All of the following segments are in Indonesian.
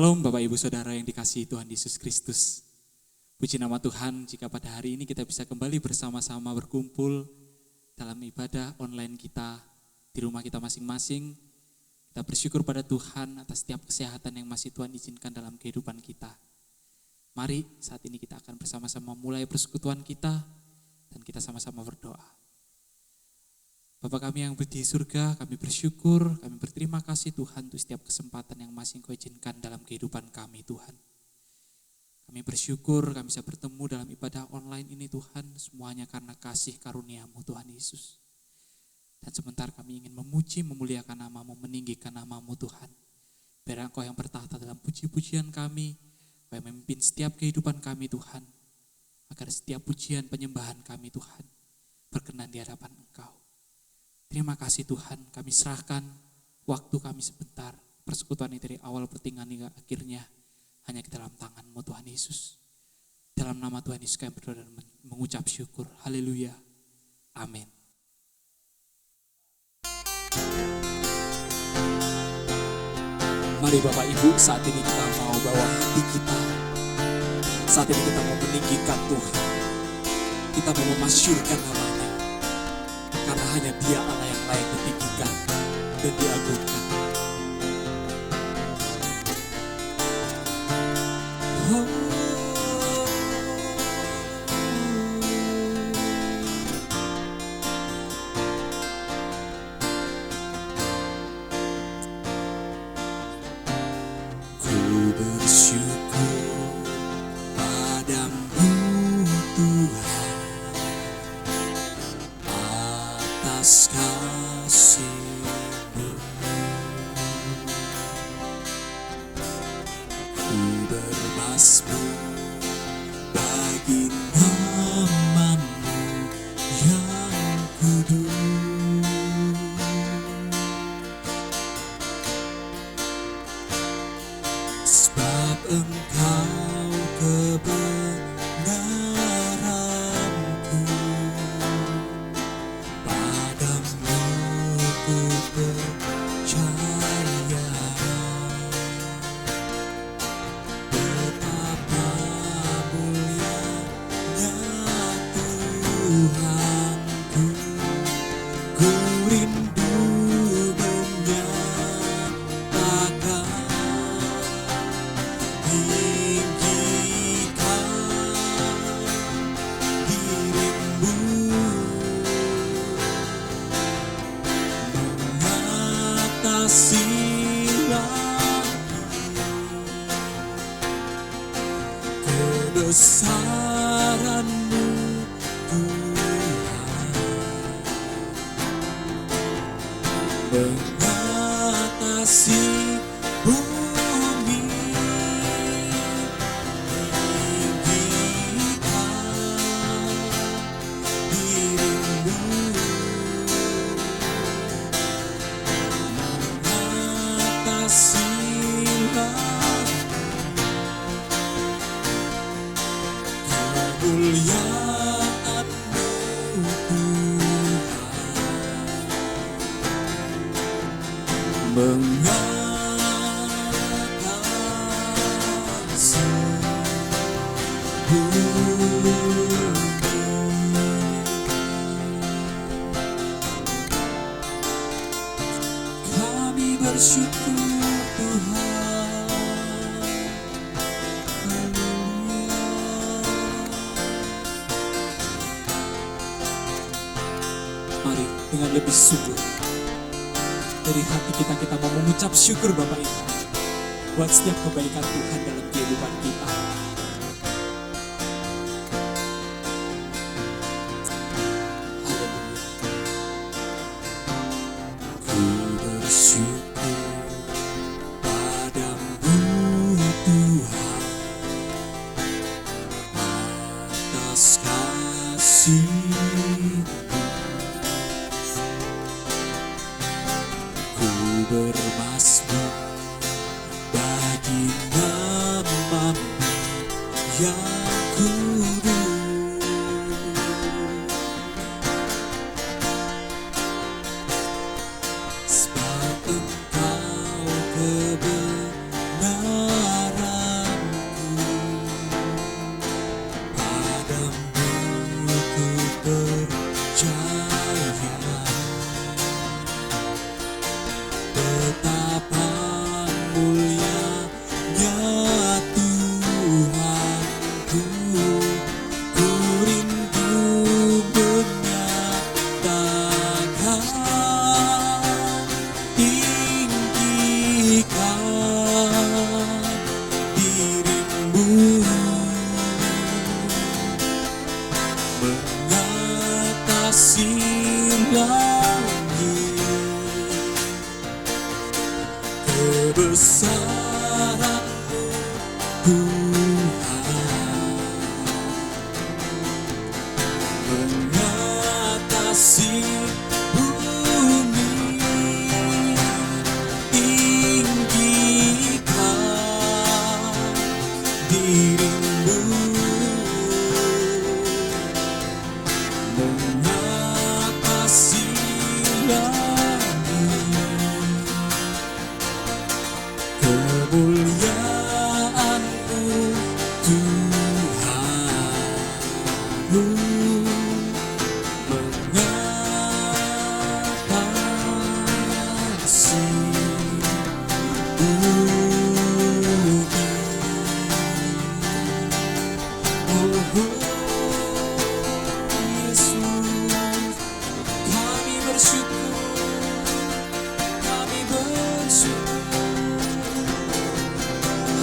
Shalom Bapak Ibu Saudara yang dikasihi Tuhan Yesus Kristus. Puji nama Tuhan jika pada hari ini kita bisa kembali bersama-sama berkumpul dalam ibadah online kita di rumah kita masing-masing. Kita bersyukur pada Tuhan atas setiap kesehatan yang masih Tuhan izinkan dalam kehidupan kita. Mari saat ini kita akan bersama-sama mulai persekutuan kita dan kita sama-sama berdoa. Bapa kami yang di surga, kami bersyukur, kami berterima kasih Tuhan untuk setiap kesempatan yang masih Engkau izinkan dalam kehidupan kami Tuhan. Kami bersyukur kami bisa bertemu dalam ibadah online ini Tuhan, semuanya karena kasih karunia-Mu Tuhan Yesus. Dan sebentar kami ingin memuji, memuliakan nama-Mu, meninggikan nama-Mu Tuhan. Biar Engkau yang bertahta dalam puji-pujian kami, Engkau yang memimpin setiap kehidupan kami Tuhan. Agar setiap pujian penyembahan kami Tuhan berkenan di hadapan Engkau. Terima kasih Tuhan, kami serahkan waktu kami sebentar, persekutuan ini dari awal pertengahan hingga akhirnya hanya ke dalam tangan-Mu Tuhan Yesus. Dalam nama Tuhan Yesus kami berdoa dan mengucap syukur. Haleluya. Amin. Mari Bapak Ibu, saat ini kita mau bawa hati kita. Saat ini kita mau meninggikan Tuhan. Kita mau memasyurkan nama-Nya. Karena hanya Dia Allah yang layak ditinggikan dan diagungkan. Ku bersyukur padamu Tuhan atas kasih-Mu. Ku bermasmur bagi nama-Mu yang kudus. Sebab Engkau kebenaranku, padamu ku percaya. Betapa mulianya Tuhanku, ku rindu menyatakan tinggikan diri-Mu, mengatasi kebesaran-Mu Tuhan, mengatasi bumi, tinggikan diri-Mu, mengatasi kemuliaan-Mu Tuhan, mengatasi bumi. Kami bersyukur Tuhan. Haleluya. Mari dengan lebih sungguh dari hati kita mau mengucap syukur Bapak Ibu buat setiap kebaikan Tuhan dalam kehidupan kita. Haleluya. Ku bersyukur padamu Tuhan atas kasih-Mu. Ku bermasmur bagi nama-Mu yang kudus. Sebab Engkau kebenaran mengatasi langit, kebesaran-Mu Tuhan, mengatasi bumi, tinggikan diri-Mu, mengatasi langit, kemuliaan-Mu Tuhan, mengatasi bumi. Oh, Yesus, kami bersyukur,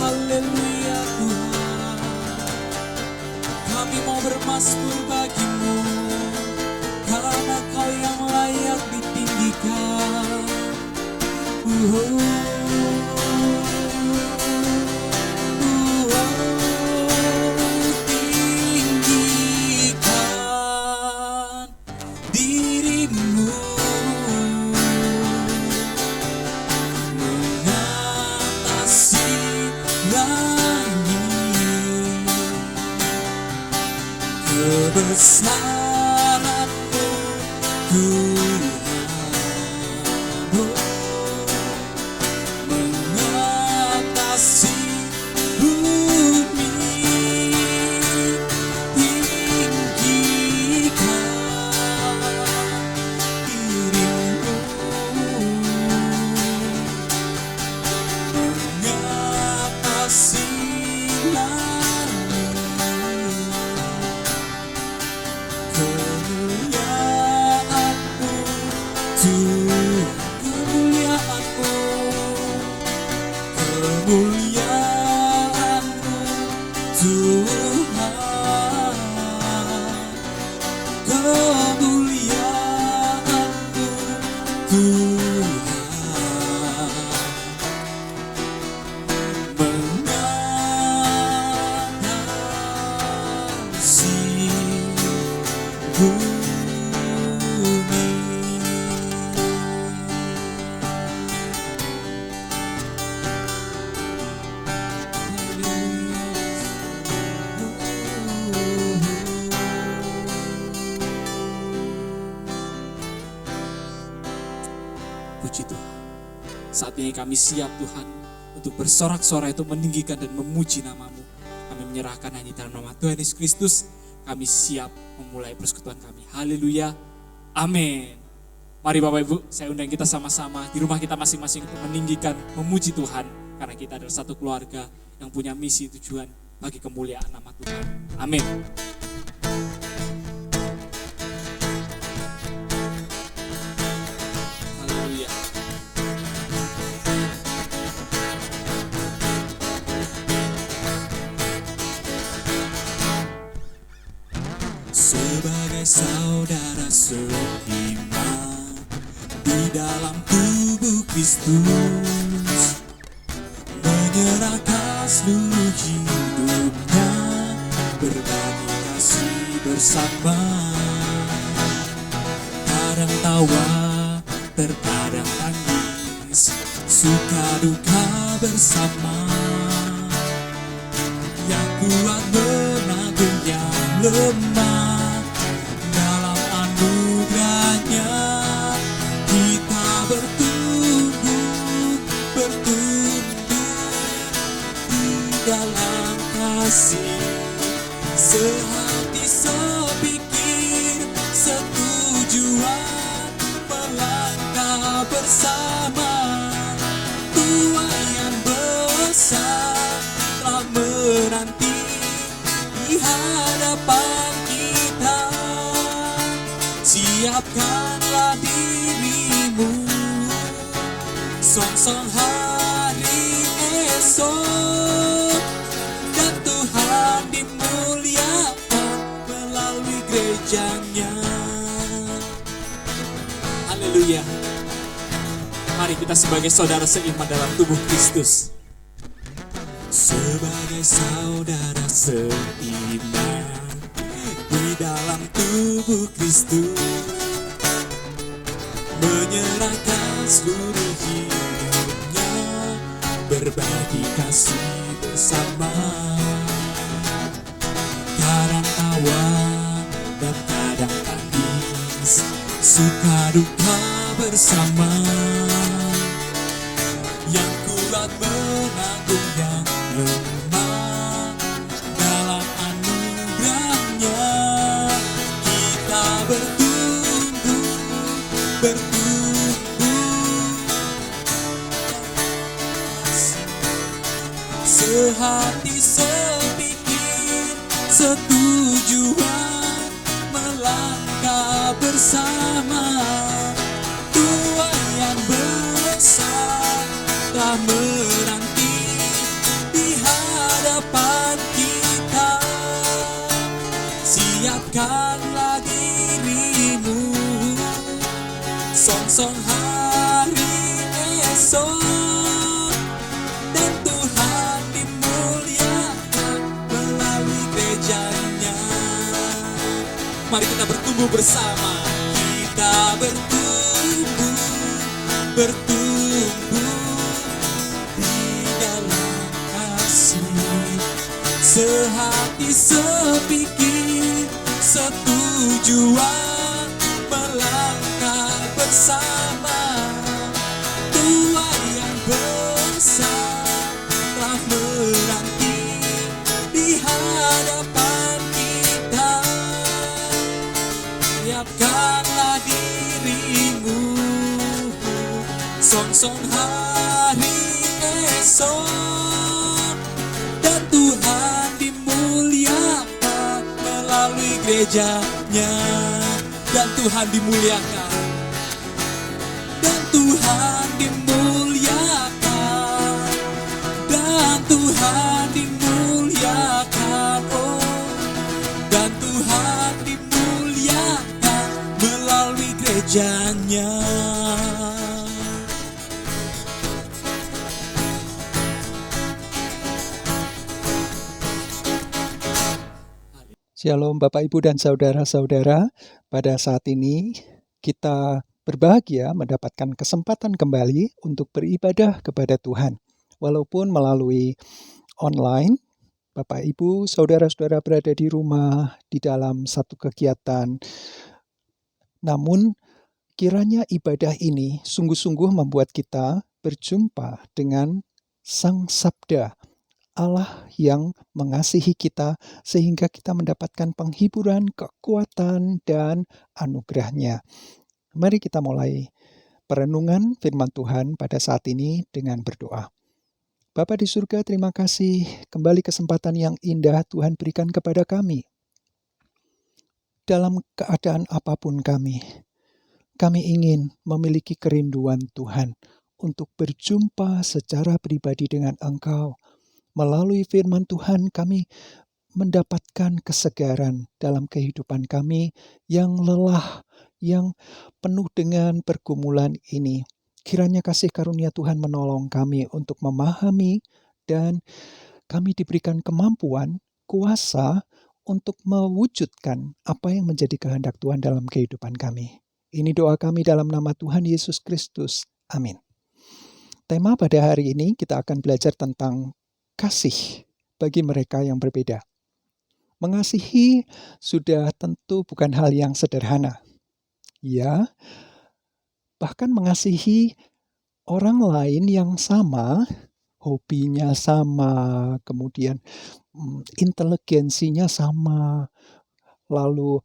haleluya Tuhan. Kami mau bermasmur bagi-Mu, karena Kau yang layak ditinggikan. Tinggikan diri-Mu, mengatasi langit, kebesaran-Mu Tuhan, mengatasi bumi, tinggikan diri-Mu, mengatasi langit, kemuliaan-Mu Tuhan, kemuliaan-Mu, kemuliaan-Mu Tuhan, kemuliaan-Mu Tuhan, mengatasi bumi. Puji Tuhan. Saat ini kami siap Tuhan untuk bersorak-sorai, untuk meninggikan dan memuji nama-Mu. Kami menyerahkan hanya dalam nama Tuhan Yesus Kristus. Kami siap memulai persekutuan kami. Haleluya. Amin. Mari Bapak Ibu, saya undang kita sama-sama di rumah kita masing-masing untuk meninggikan, memuji Tuhan. Karena kita adalah satu keluarga yang punya misi tujuan bagi kemuliaan nama Tuhan. Amin. Haleluya. Sebagai saudara seiman di dalam tubuh Kristus, menyerahkan seluruh hidupnya, berbagi kasih bersama. Kadang tawa, terkadang tangis, suka duka bersama. Yang kuat menanggung yang lemah, dalam anugerahnya kita bertumbuh di dalam kasih. Sehati sepikir setujuan, melangkah bersama. Tuhan yang besar telah menanti di hadapan kita. Siapkanlah dirimu, song-song hari esok, dan Tuhan dimuliakan melalui gereja gerejanya. Haleluya. Mari kita sebagai saudara seiman dalam tubuh Kristus, sebagai saudara seiman di dalam tubuh Kristus, menyerahkan seluruh hidupnya, berbagi kasih bersama, kadang tawa dan kadang tangis, suka duka bersama, yang kuat menanggung yang lemah, dalam anugerahnya kita bertumbuh sehati sepikir setujuan, melangkah bersama, Tuhan yang besar telah menanti di hadapan kita. Siapkanlah dirimu, song-song hari esok, dan Tuhan dimuliakan melalui gerejanya. Mari kita bertumbuh bersama, kita bertumbuh di dalam kasih, sehati sepikir setujuan, melangkah bersama, Tuhan yang besar telah menanti di hadapan kita. Siapkanlah dirimu, song-song hari esok, dan Tuhan dimuliakan melalui gerejanya. Dan Tuhan dimuliakan, dan Tuhan dimuliakan, dan Tuhan dimuliakan, oh, dan Tuhan dimuliakan melalui gerejanya. Shalom Bapak Ibu dan saudara-saudara, pada saat ini kita berbahagia mendapatkan kesempatan kembali untuk beribadah kepada Tuhan. Walaupun melalui online, Bapak Ibu, saudara-saudara berada di rumah, di dalam satu kegiatan. Namun, kiranya ibadah ini sungguh-sungguh membuat kita berjumpa dengan Sang Sabda, Allah yang mengasihi kita sehingga kita mendapatkan penghiburan, kekuatan, dan anugerah-Nya. Mari kita mulai perenungan firman Tuhan pada saat ini dengan berdoa. Bapa di surga, terima kasih kembali kesempatan yang indah Tuhan berikan kepada kami. Dalam keadaan apapun kami ingin memiliki kerinduan Tuhan untuk berjumpa secara pribadi dengan Engkau. Melalui firman Tuhan kami mendapatkan kesegaran dalam kehidupan kami yang lelah, yang penuh dengan pergumulan ini. Kiranya kasih karunia Tuhan menolong kami untuk memahami dan kami diberikan kemampuan, kuasa untuk mewujudkan apa yang menjadi kehendak Tuhan dalam kehidupan kami. Ini doa kami dalam nama Tuhan Yesus Kristus. Amin. Tema pada hari ini kita akan belajar tentang kasih bagi mereka yang berbeda. Mengasihi sudah tentu bukan hal yang sederhana. Ya, bahkan mengasihi orang lain yang sama, hobinya sama, kemudian inteligensinya sama, lalu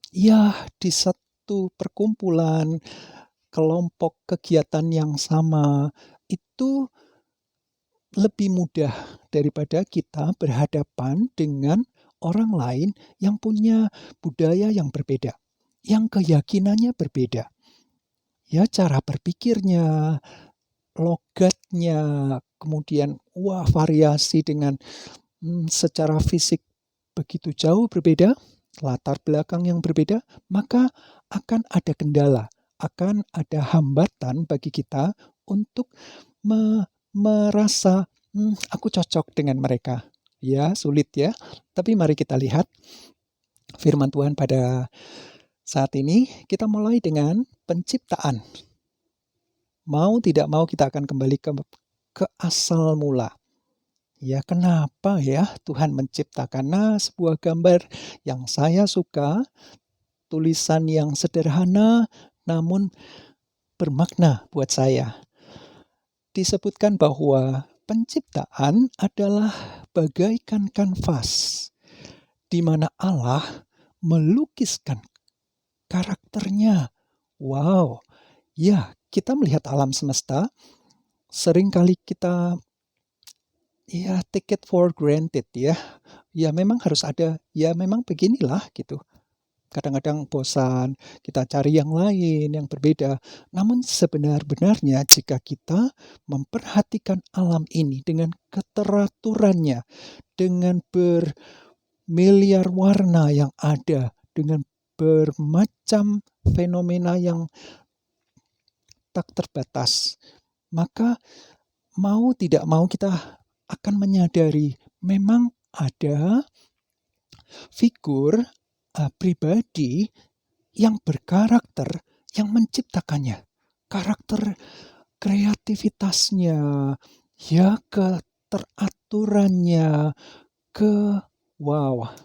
ya di satu perkumpulan, kelompok kegiatan yang sama, itu lebih mudah daripada kita berhadapan dengan orang lain yang punya budaya yang berbeda, yang keyakinannya berbeda. Ya, cara berpikirnya, logatnya, kemudian variasi dengan secara fisik begitu jauh berbeda. latar belakang yang berbeda, maka akan ada kendala, akan ada hambatan bagi kita untuk merasa, aku cocok dengan mereka. Ya, sulit ya. Tapi mari kita lihat firman Tuhan pada saat ini. Kita mulai dengan penciptaan. Mau tidak mau kita akan kembali ke asal mula. Ya, kenapa ya Tuhan menciptakan? Nah, sebuah gambar yang saya suka, tulisan yang sederhana namun bermakna buat saya. Disebutkan bahwa penciptaan adalah bagaikan kanvas di mana Allah melukiskan karakternya. Wow, ya, kita melihat alam semesta, seringkali kita take it for granted ya. Ya memang harus ada, ya memang beginilah gitu. Kadang-kadang bosan, kita cari yang lain, yang berbeda. Namun sebenar-benarnya jika kita memperhatikan alam ini dengan keteraturannya, dengan bermiliar warna yang ada, dengan bermacam fenomena yang tak terbatas, maka mau tidak mau kita akan menyadari memang ada figur pribadi yang berkarakter, yang menciptakannya. Karakter kreativitasnya, ya keteraturannya,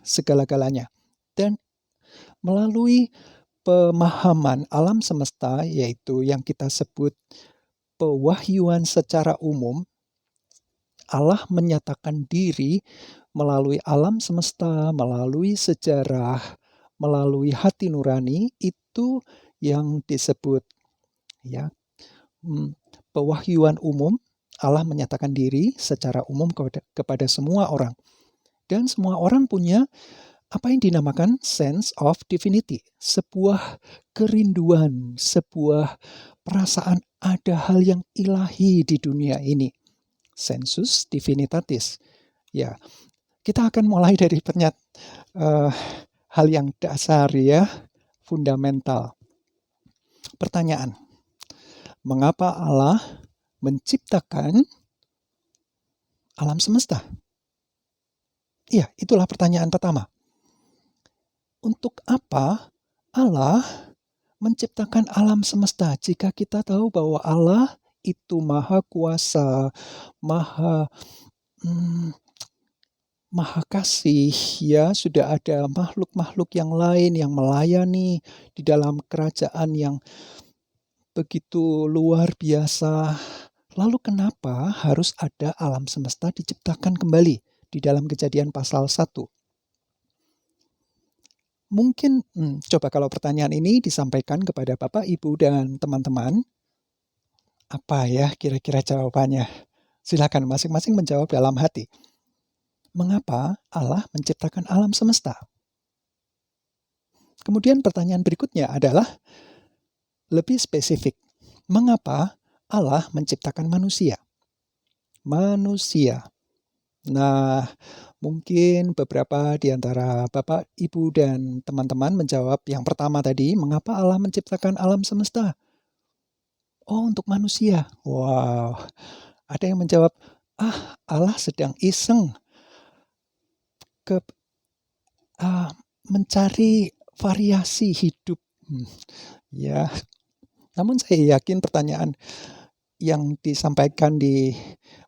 segala-galanya. Dan melalui pemahaman alam semesta, yaitu yang kita sebut pewahyuan secara umum, Allah menyatakan diri melalui alam semesta, melalui sejarah, melalui hati nurani, itu yang disebut ya pewahyuan umum. Allah menyatakan diri secara umum kepada semua orang. Dan semua orang punya apa yang dinamakan sense of divinity, sebuah kerinduan, sebuah perasaan ada hal yang ilahi di dunia ini. Sensus divinitatis. Ya, kita akan mulai dari hal yang dasar ya, fundamental. Pertanyaan, mengapa Allah menciptakan alam semesta? Ya, itulah pertanyaan pertama. Untuk apa Allah menciptakan alam semesta jika kita tahu bahwa Allah itu maha kuasa, maha kasih, ya, sudah ada makhluk-makhluk yang lain yang melayani di dalam kerajaan yang begitu luar biasa. Lalu kenapa harus ada alam semesta diciptakan kembali di dalam Kejadian pasal 1? Mungkin, coba kalau pertanyaan ini disampaikan kepada Bapak, Ibu, dan teman-teman, apa ya kira-kira jawabannya? Silakan masing-masing menjawab dalam hati. Mengapa Allah menciptakan alam semesta? Kemudian pertanyaan berikutnya adalah lebih spesifik. Mengapa Allah menciptakan manusia? Manusia. Nah, mungkin beberapa di antara Bapak, Ibu, dan teman-teman menjawab yang pertama tadi, mengapa Allah menciptakan alam semesta? Oh, untuk manusia. Wow. Ada yang menjawab, Allah sedang iseng mencari variasi hidup. Ya. Namun saya yakin pertanyaan yang disampaikan di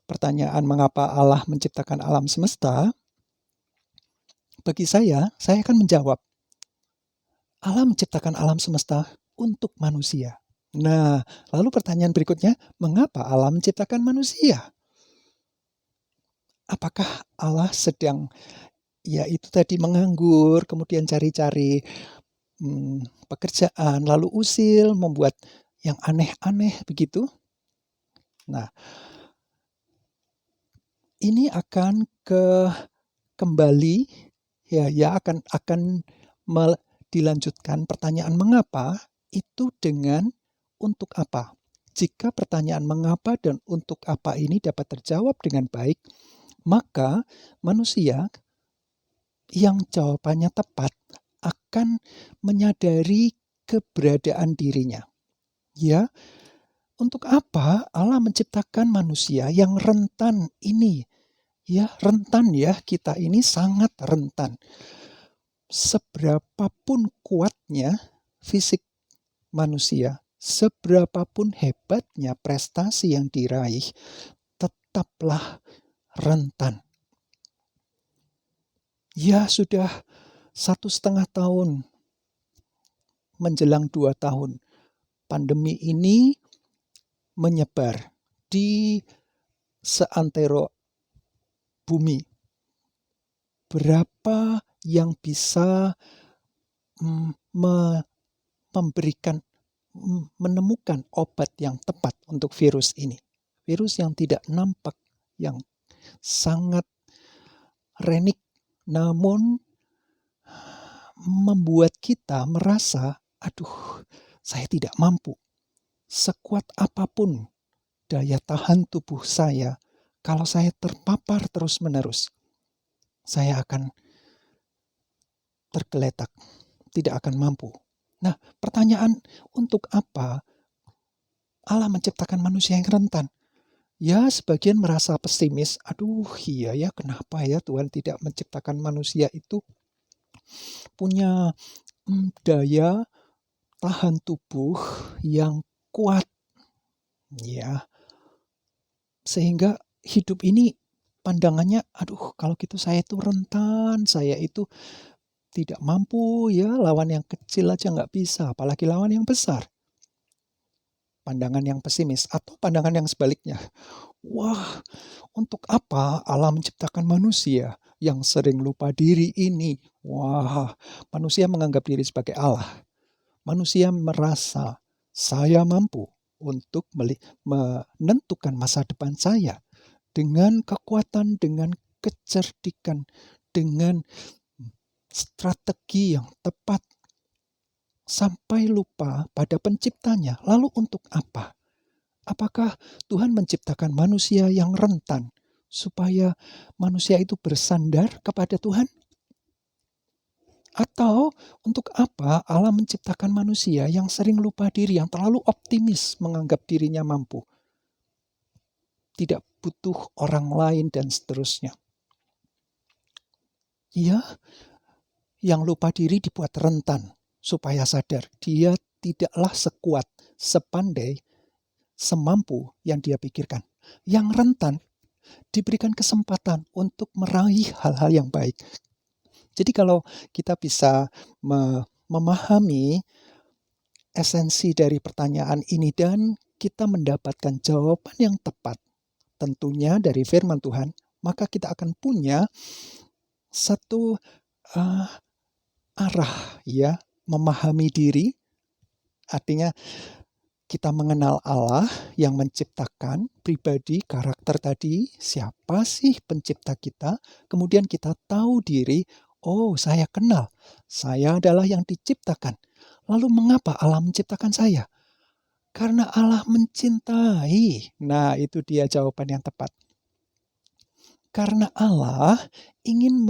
pertanyaan mengapa Allah menciptakan alam semesta, bagi saya akan menjawab, Allah menciptakan alam semesta untuk manusia. Nah, lalu pertanyaan berikutnya, mengapa Allah menciptakan manusia? Apakah Allah sedang, ya itu tadi, menganggur, kemudian cari-cari pekerjaan, lalu usil, membuat yang aneh-aneh begitu? Nah, ini akan kembali akan dilanjutkan pertanyaan mengapa itu dengan untuk apa. Jika pertanyaan mengapa dan untuk apa ini dapat terjawab dengan baik, maka manusia yang jawabannya tepat akan menyadari keberadaan dirinya. Ya, untuk apa Allah menciptakan manusia yang rentan ini? Ya, rentan ya, kita ini sangat rentan. Seberapapun kuatnya fisik manusia, seberapapun hebatnya prestasi yang diraih, tetaplah rentan. Ya, sudah 1,5 tahun menjelang 2 tahun, pandemi ini menyebar di seantero bumi. Berapa yang bisa menemukan obat yang tepat untuk virus ini? Virus yang tidak nampak, yang sangat renik, namun membuat kita merasa, aduh, saya tidak mampu. Sekuat apapun daya tahan tubuh saya, kalau saya terpapar terus-menerus, saya akan tergeletak, tidak akan mampu. Nah, pertanyaan, untuk apa Allah menciptakan manusia yang rentan? Ya, sebagian merasa pesimis, aduh iya ya, kenapa ya Tuhan tidak menciptakan manusia itu punya daya tahan tubuh yang kuat, ya, sehingga hidup ini pandangannya, aduh kalau gitu saya itu rentan, saya itu tidak mampu ya, lawan yang kecil aja nggak bisa, apalagi lawan yang besar. Pandangan yang pesimis, atau pandangan yang sebaliknya. Wah, untuk apa Allah menciptakan manusia yang sering lupa diri ini? Wah, manusia menganggap diri sebagai Allah. Manusia merasa saya mampu untuk menentukan masa depan saya dengan kekuatan, dengan kecerdikan, dengan strategi yang tepat, sampai lupa pada penciptanya. Lalu untuk apa? Apakah Tuhan menciptakan manusia yang rentan supaya manusia itu bersandar kepada Tuhan? Atau untuk apa Allah menciptakan manusia yang sering lupa diri, yang terlalu optimis menganggap dirinya mampu, tidak butuh orang lain dan seterusnya? Ya, yang lupa diri dibuat rentan supaya sadar dia tidaklah sekuat, sepandai, semampu yang dia pikirkan. Yang rentan diberikan kesempatan untuk meraih hal-hal yang baik. Jadi kalau kita bisa memahami esensi dari pertanyaan ini dan kita mendapatkan jawaban yang tepat, tentunya dari firman Tuhan, maka kita akan punya satu arah, ya, memahami diri. Artinya kita mengenal Allah yang menciptakan pribadi, karakter tadi, siapa sih pencipta kita, kemudian kita tahu diri, oh saya kenal, saya adalah yang diciptakan. Lalu mengapa Allah menciptakan saya? Karena Allah mencintai. Nah, itu dia jawaban yang tepat. Karena Allah ingin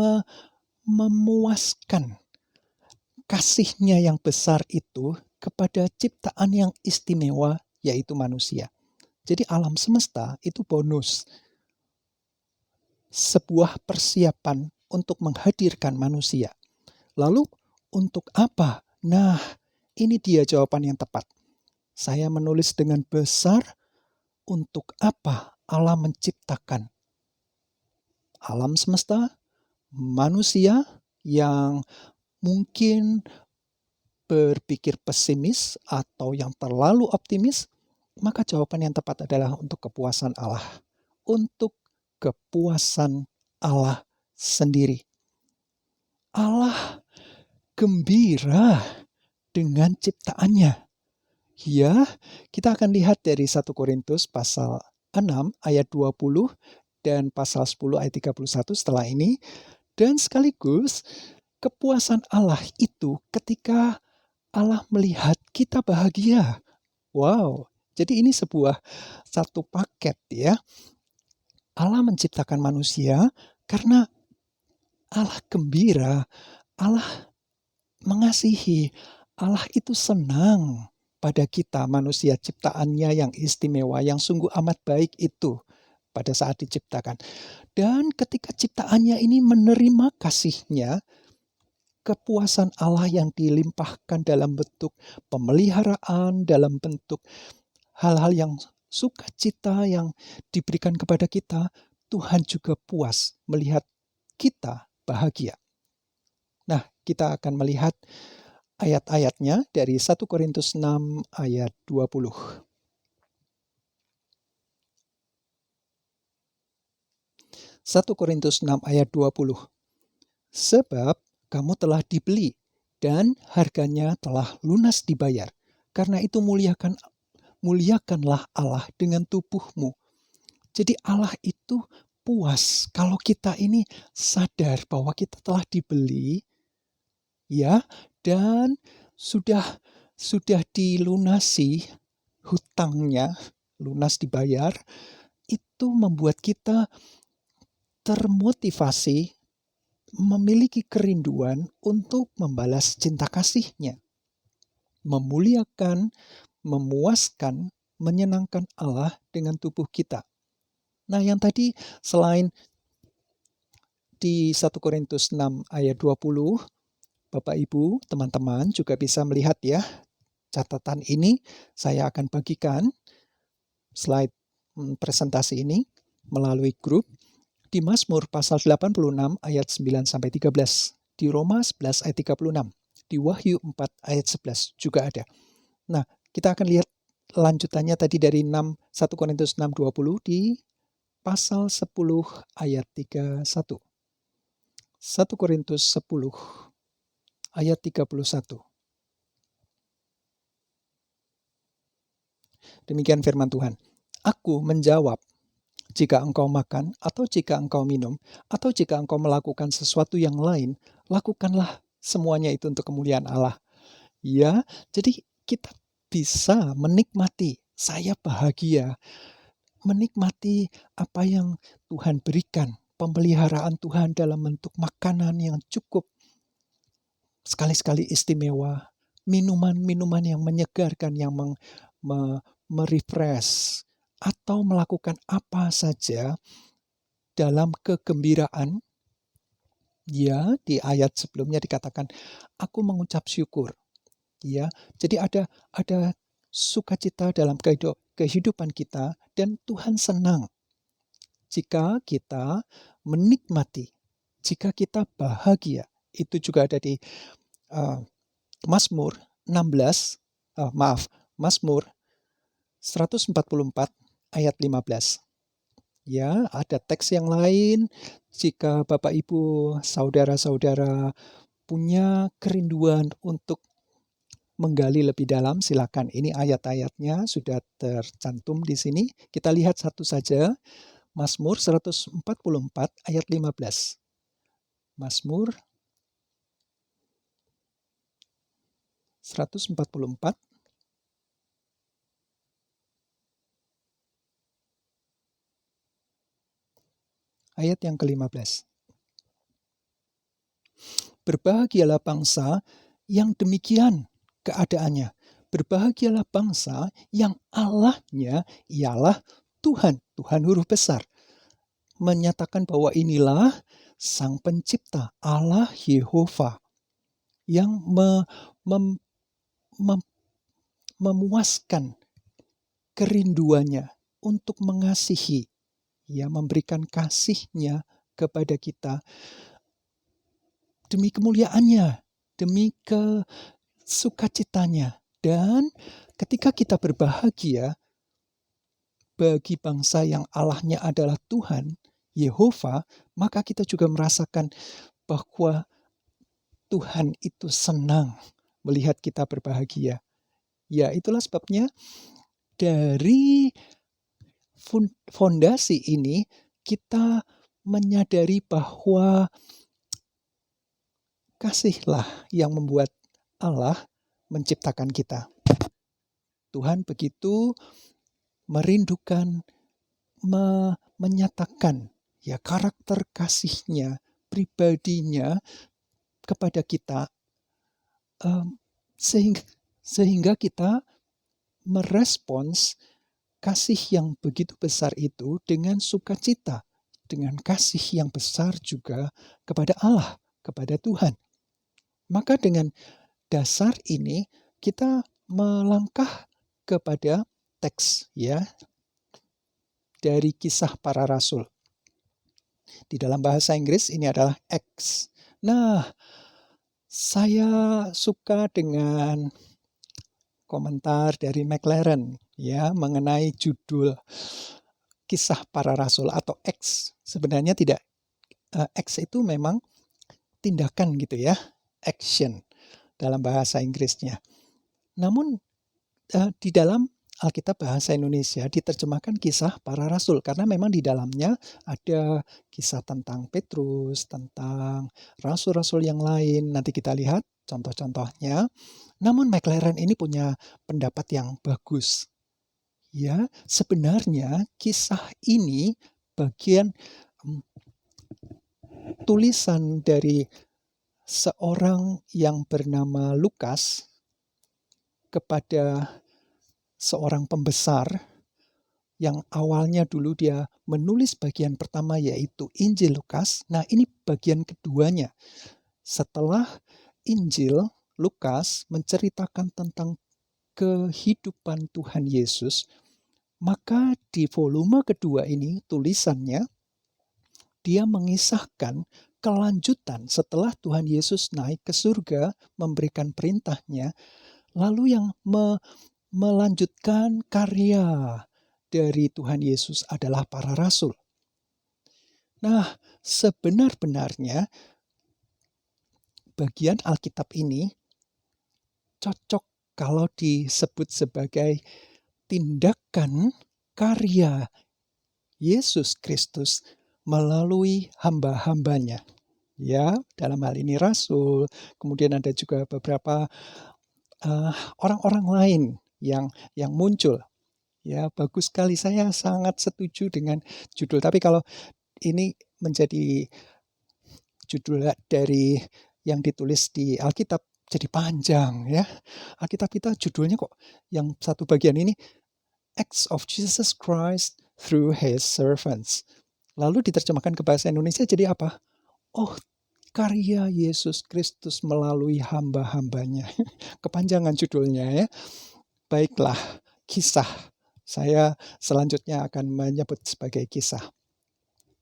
memuaskan kasih-Nya yang besar itu kepada ciptaan yang istimewa, yaitu manusia. Jadi alam semesta itu bonus. Sebuah persiapan untuk menghadirkan manusia. Lalu untuk apa? Nah, ini dia jawaban yang tepat. Saya menulis dengan besar, untuk apa Allah menciptakan alam semesta, manusia yang mungkin berpikir pesimis atau yang terlalu optimis, maka jawaban yang tepat adalah untuk kepuasan Allah. Untuk kepuasan Allah sendiri. Allah gembira dengan ciptaannya. Ya, kita akan lihat dari 1 Korintus pasal 6 ayat 20 dan pasal 10 ayat 31 setelah ini. Dan sekaligus kepuasan Allah itu ketika Allah melihat kita bahagia. Wow, jadi ini satu paket ya. Allah menciptakan manusia karena Allah gembira, Allah mengasihi. Allah itu senang pada kita, manusia ciptaannya yang istimewa, yang sungguh amat baik itu pada saat diciptakan. Dan ketika ciptaannya ini menerima kasihnya, kepuasan Allah yang dilimpahkan dalam bentuk pemeliharaan, dalam bentuk hal-hal yang sukacita yang diberikan kepada kita, Tuhan juga puas melihat kita bahagia. Nah, kita akan melihat ayat-ayatnya dari 1 Korintus 6 ayat 20. 1 Korintus 6 ayat 20. Sebab kamu telah dibeli dan harganya telah lunas dibayar. Karena itu muliakanlah Allah dengan tubuhmu. Jadi Allah itu puas kalau kita ini sadar bahwa kita telah dibeli, ya, dan sudah dilunasi hutangnya, lunas dibayar. Itu membuat kita termotivasi, memiliki kerinduan untuk membalas cinta kasihnya, memuliakan, memuaskan, menyenangkan Allah dengan tubuh kita. Nah, yang tadi selain di 1 Korintus 6 ayat 20, Bapak Ibu, teman-teman juga bisa melihat ya, catatan ini saya akan bagikan slide presentasi ini melalui grup di Mazmur pasal 86 ayat 9 sampai 13, di Roma 11 ayat 36, di Wahyu 4 ayat 11 juga ada. Nah, kita akan lihat lanjutannya tadi dari 1 Korintus 6:20 di pasal 10 ayat 31. 1 Korintus 10 ayat 31. Demikian firman Tuhan. Aku menjawab, jika engkau makan, atau jika engkau minum, atau jika engkau melakukan sesuatu yang lain, lakukanlah semuanya itu untuk kemuliaan Allah. Ya, jadi kita bisa menikmati, saya bahagia, menikmati apa yang Tuhan berikan, pemeliharaan Tuhan dalam bentuk makanan yang cukup, sekali-sekali istimewa, minuman-minuman yang menyegarkan, yang merefresh, atau melakukan apa saja dalam kegembiraan. Ya, di ayat sebelumnya dikatakan, aku mengucap syukur. Ya, jadi ada sukacita dalam kehidupan kita, dan Tuhan senang jika kita menikmati, jika kita bahagia. Itu juga ada di Mazmur 144 ayat 15. Ya, ada teks yang lain. Jika Bapak Ibu, saudara-saudara punya kerinduan untuk menggali lebih dalam, silakan. Ini ayat-ayatnya sudah tercantum di sini. Kita lihat satu saja. Mazmur 144 ayat 15. Mazmur 144 ayat yang ke-15. Berbahagialah bangsa yang demikian keadaannya. Berbahagialah bangsa yang Allahnya ialah Tuhan, Tuhan huruf besar. Menyatakan bahwa inilah Sang Pencipta, Allah Yehova, yang memuaskan kerinduannya untuk mengasihi, ya, memberikan kasihnya kepada kita demi kemuliaannya, demi sukacitanya. Dan ketika kita berbahagia bagi bangsa yang Allahnya adalah Tuhan, Yehova, maka kita juga merasakan bahwa Tuhan itu senang melihat kita berbahagia. Ya, itulah sebabnya dari fondasi ini kita menyadari bahwa kasihlah yang membuat Allah menciptakan kita. Tuhan begitu merindukan, menyatakan ya karakter kasihnya, pribadinya kepada kita sehingga sehingga kita merespons kasih yang begitu besar itu dengan sukacita, dengan kasih yang besar juga kepada Allah, kepada Tuhan. Maka dengan dasar ini kita melangkah kepada teks ya dari Kisah Para Rasul. Di dalam bahasa Inggris ini adalah Acts. Nah, saya suka dengan komentar dari McLaren ya mengenai judul Kisah Para Rasul atau Acts. Sebenarnya tidak, Acts itu memang tindakan gitu ya, action dalam bahasa Inggrisnya. Namun di dalam Alkitab bahasa Indonesia diterjemahkan Kisah Para Rasul karena memang di dalamnya ada kisah tentang Petrus, tentang rasul-rasul yang lain. Nanti kita lihat contoh-contohnya. Namun McLaren ini punya pendapat yang bagus. Ya, sebenarnya kisah ini bagian tulisan dari seorang yang bernama Lukas kepada seorang pembesar yang awalnya dulu dia menulis bagian pertama yaitu Injil Lukas. Nah, ini bagian keduanya. Setelah Injil Lukas menceritakan tentang kehidupan Tuhan Yesus, maka di volume kedua ini tulisannya dia mengisahkan kelanjutan setelah Tuhan Yesus naik ke surga memberikan perintahnya, lalu yang melanjutkan karya dari Tuhan Yesus adalah para rasul. Nah, sebenar-benarnya bagian Alkitab ini cocok kalau disebut sebagai tindakan karya Yesus Kristus melalui hamba-hambanya. Ya, dalam hal ini rasul, kemudian ada juga beberapa orang-orang lain yang muncul. Ya, bagus sekali. Saya sangat setuju dengan judul. Tapi kalau ini menjadi judul dari yang ditulis di Alkitab jadi panjang ya. Alkitab kita judulnya kok yang satu bagian ini Acts of Jesus Christ through His servants. Lalu diterjemahkan ke bahasa Indonesia jadi apa? Oh, karya Yesus Kristus melalui hamba-hambanya. Kepanjangan judulnya ya. Baiklah, kisah. Saya selanjutnya akan menyebut sebagai kisah.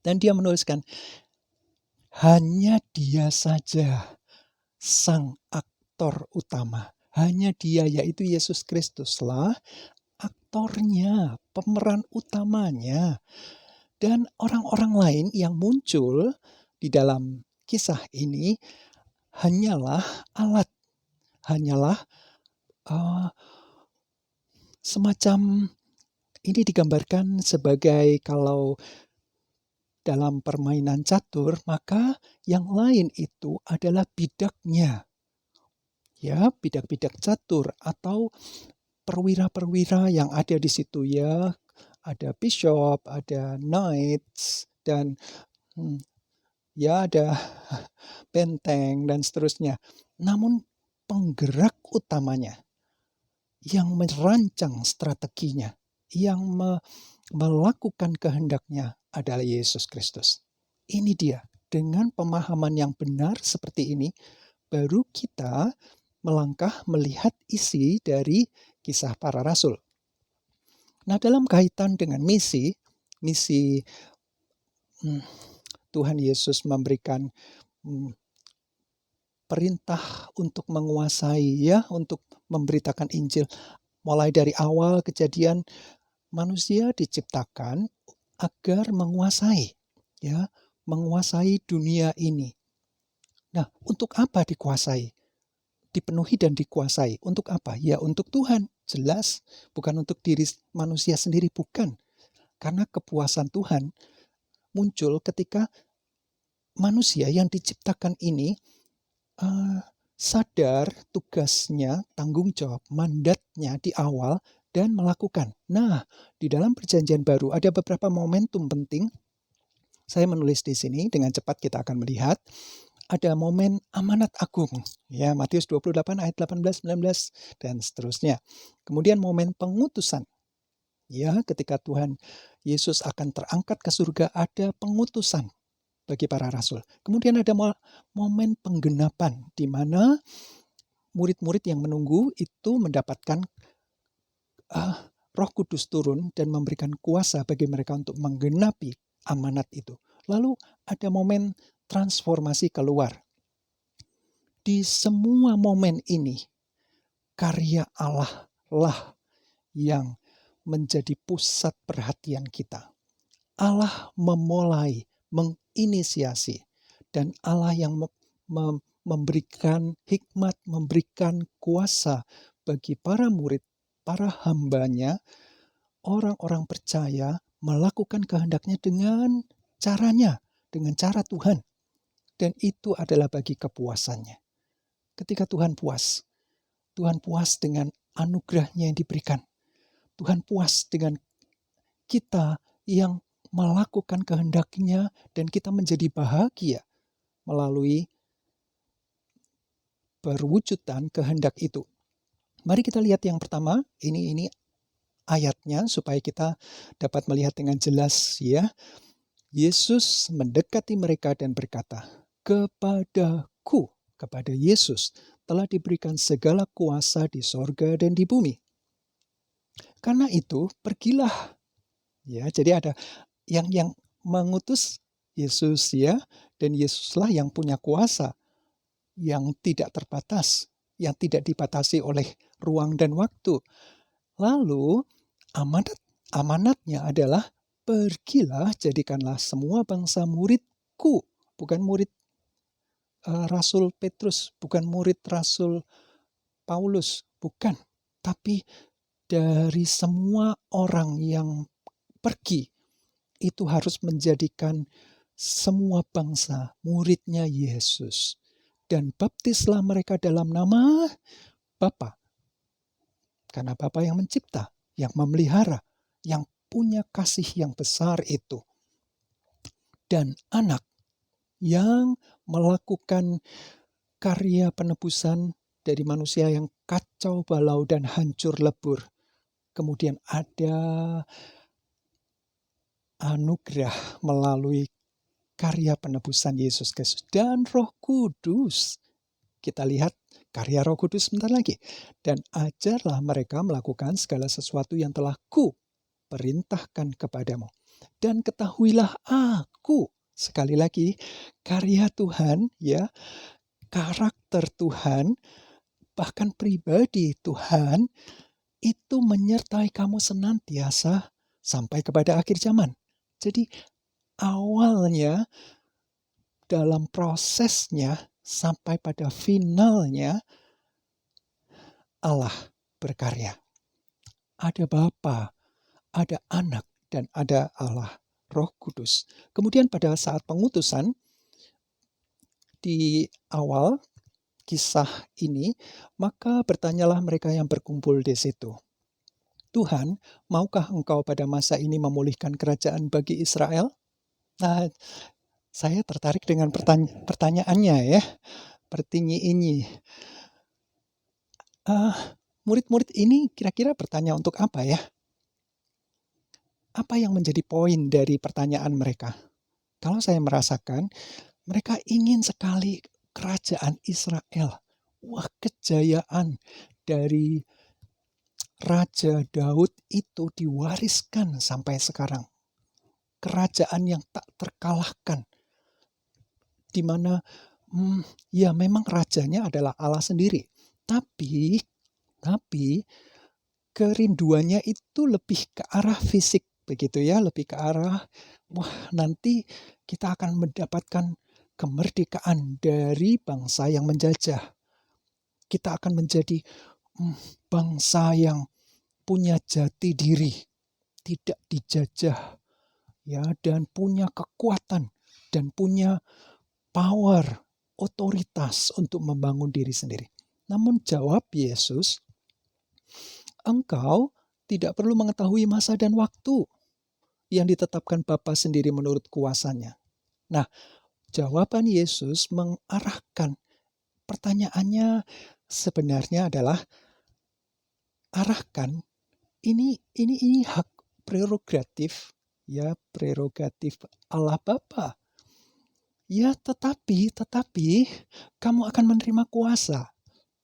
Dan dia menuliskan, hanya dia saja sang aktor utama. Hanya dia, yaitu Yesus Kristuslah aktornya, pemeran utamanya. Dan orang-orang lain yang muncul di dalam kisah ini hanyalah alat, hanyalah semacam, ini digambarkan sebagai kalau dalam permainan catur, maka yang lain itu adalah bidaknya. Ya, bidak-bidak catur atau perwira-perwira yang ada di situ ya. Ada bishop, ada knights, dan ya ada benteng dan seterusnya. Namun penggerak utamanya yang merancang strateginya, yang melakukan kehendaknya adalah Yesus Kristus. Ini dia, dengan pemahaman yang benar seperti ini, baru kita melangkah melihat isi dari kisah para rasul. Nah, dalam kaitan dengan misi Tuhan Yesus memberikan perintah untuk menguasai ya, untuk memberitakan Injil. Mulai dari awal kejadian, manusia diciptakan agar menguasai ya, menguasai dunia ini. Nah, untuk apa dikuasai? Dipenuhi dan dikuasai. Untuk apa? Ya untuk Tuhan. Jelas, bukan untuk diri manusia sendiri, bukan. Karena kepuasan Tuhan muncul ketika manusia yang diciptakan ini sadar tugasnya, tanggung jawab, mandatnya di awal dan melakukan. Nah, di dalam Perjanjian Baru ada beberapa momentum penting. Saya menulis di sini, dengan cepat kita akan melihat. ada momen amanat agung, ya, Matius 28 ayat 18, 19, dan seterusnya. Kemudian momen pengutusan, ya, ketika Tuhan Yesus akan terangkat ke surga, ada pengutusan bagi para rasul. Kemudian ada momen penggenapan, di mana murid-murid yang menunggu itu mendapatkan Roh Kudus turun dan memberikan kuasa bagi mereka untuk menggenapi amanat itu. Lalu ada momen transformasi keluar. Di semua momen ini, karya Allah lah yang menjadi pusat perhatian kita. Allah memulai, menginisiasi, dan Allah yang memberikan hikmat, memberikan kuasa bagi para murid, para hambanya, orang-orang percaya melakukan kehendaknya dengan caranya, dengan cara Tuhan. Dan itu adalah bagi kepuasannya. Ketika Tuhan puas dengan anugerahnya yang diberikan. Tuhan puas dengan kita yang melakukan kehendaknya dan kita menjadi bahagia melalui perwujudan kehendak itu. Mari kita lihat yang pertama, ini ayatnya supaya kita dapat melihat dengan jelas, ya. Yesus mendekati mereka dan berkata, "Kepadaku," kepada Yesus, "telah diberikan segala kuasa di sorga dan di bumi. Karena itu, pergilah." Ya, jadi ada yang mengutus Yesus, ya, dan Yesuslah yang punya kuasa yang tidak terbatas, yang tidak dibatasi oleh ruang dan waktu. Lalu amanatnya adalah, "Pergilah, jadikanlah semua bangsa muridku." Bukan murid Rasul Petrus, bukan murid Rasul Paulus, bukan. Tapi dari semua orang yang pergi, itu harus menjadikan semua bangsa muridnya Yesus. Dan baptislah mereka dalam nama Bapa. Karena Bapa yang mencipta, yang memelihara, yang punya kasih yang besar itu. Dan Anak yang melakukan karya penebusan dari manusia yang kacau balau dan hancur lebur. Kemudian ada anugerah melalui karya penebusan Yesus Kristus dan Roh Kudus. Kita lihat karya Roh Kudus sebentar lagi. Dan ajarlah mereka melakukan segala sesuatu yang telah perintahkan kepadamu. Dan ketahuilah aku, sekali lagi, karya Tuhan, ya, karakter Tuhan, bahkan pribadi Tuhan, itu menyertai kamu senantiasa sampai kepada akhir zaman. Jadi awalnya, dalam prosesnya, sampai pada finalnya, Allah berkarya. Ada Bapa, ada Anak, dan ada Allah, Roh Kudus. Kemudian pada saat pengutusan, di awal kisah ini, maka bertanyalah mereka yang berkumpul di situ, "Tuhan, maukah Engkau pada masa ini memulihkan kerajaan bagi Israel?" Nah, saya tertarik dengan pertanyaannya, ya. Pertinyi ini. Murid-murid ini kira-kira bertanya untuk apa, ya? Apa yang menjadi poin dari pertanyaan mereka? Kalau saya merasakan, mereka ingin sekali kerajaan Israel. Wah, kejayaan dari Raja Daud itu diwariskan sampai sekarang. Kerajaan yang tak terkalahkan. Di mana, ya memang rajanya adalah Allah sendiri. Tapi kerinduannya itu lebih ke arah fisik, begitu ya, lebih ke arah, wah, nanti kita akan mendapatkan kemerdekaan dari bangsa yang menjajah. Kita akan menjadi bangsa yang punya jati diri, tidak dijajah, ya, dan punya kekuatan dan punya power, otoritas untuk membangun diri sendiri. Namun jawab Yesus, "Engkau tidak perlu mengetahui masa dan waktu yang ditetapkan Bapa sendiri menurut kuasanya." Nah, jawaban Yesus mengarahkan, pertanyaannya sebenarnya adalah arahkan, ini hak prerogatif, ya, prerogatif Allah Bapa. Ya, tetapi kamu akan menerima kuasa.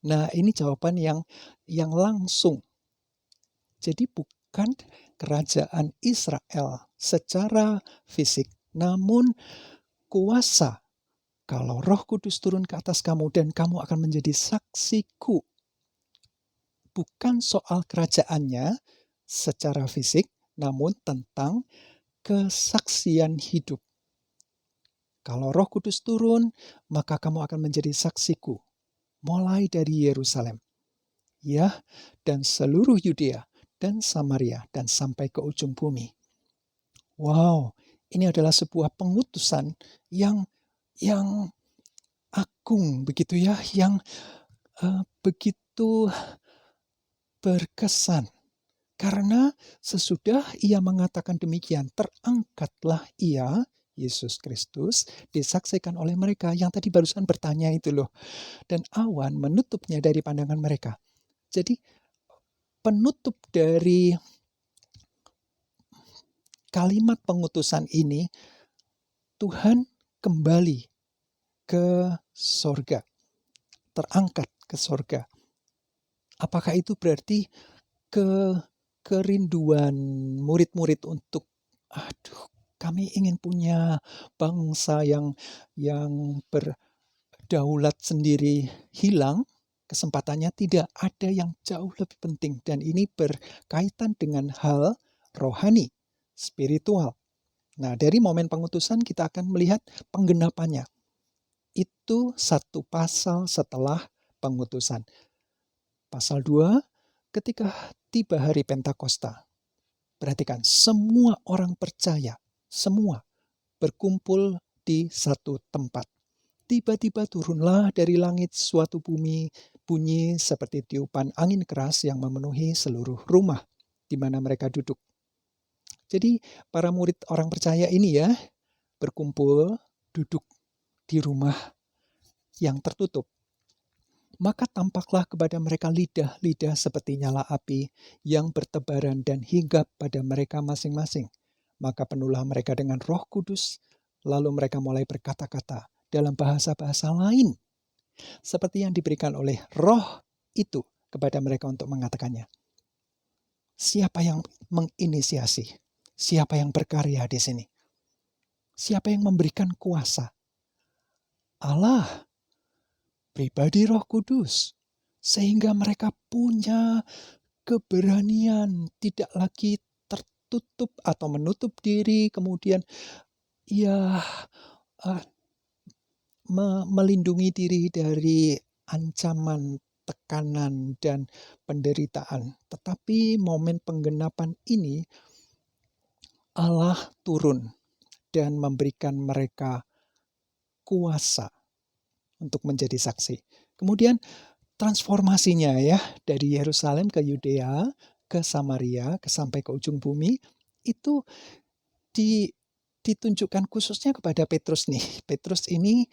Nah, ini jawaban yang langsung. Jadi bukan kerajaan Israel secara fisik, namun kuasa. Kalau Roh Kudus turun ke atas kamu dan kamu akan menjadi saksiku. Bukan soal kerajaannya secara fisik, namun tentang kesaksian hidup. Kalau Roh Kudus turun, maka kamu akan menjadi saksiku. Mulai dari Yerusalem, ya, dan seluruh Yudea dan Samaria dan sampai ke ujung bumi. Wow, ini adalah sebuah pengutusan yang agung begitu ya, yang begitu berkesan. Karena sesudah ia mengatakan demikian, terangkatlah ia, Yesus Kristus, disaksikan oleh mereka yang tadi barusan bertanya itu loh. Dan awan menutupnya dari pandangan mereka. Jadi penutup dari kalimat pengutusan ini, Tuhan kembali ke sorga, terangkat ke sorga. Apakah itu berarti kerinduan murid-murid untuk, kami ingin punya bangsa yang berdaulat sendiri hilang? Kesempatannya tidak, ada yang jauh lebih penting, dan ini berkaitan dengan hal rohani, spiritual. Nah, dari momen pengutusan kita akan melihat penggenapannya. Itu satu pasal setelah pengutusan. Pasal 2, ketika tiba hari Pentakosta. Perhatikan, semua orang percaya, semua berkumpul di satu tempat. Tiba-tiba turunlah dari langit suatu bunyi seperti tiupan angin keras yang memenuhi seluruh rumah di mana mereka duduk. Jadi para murid orang percaya ini ya, berkumpul, duduk di rumah yang tertutup. Maka tampaklah kepada mereka lidah-lidah seperti nyala api yang bertebaran dan hinggap pada mereka masing-masing. Maka penuhlah mereka dengan Roh Kudus, lalu mereka mulai berkata-kata dalam bahasa-bahasa lain, seperti yang diberikan oleh Roh itu kepada mereka untuk mengatakannya. Siapa yang menginisiasi? Siapa yang berkarya di sini? Siapa yang memberikan kuasa? Allah, pribadi Roh Kudus, sehingga mereka punya keberanian, tidak lagi tertutup atau menutup diri, kemudian melindungi diri dari ancaman, tekanan, dan penderitaan. Tetapi momen penggenapan ini, Allah turun dan memberikan mereka kuasa untuk menjadi saksi. Kemudian transformasinya ya, dari Yerusalem ke Yudea, ke Samaria, sampai ke ujung bumi, itu ditunjukkan khususnya kepada Petrus nih. Petrus ini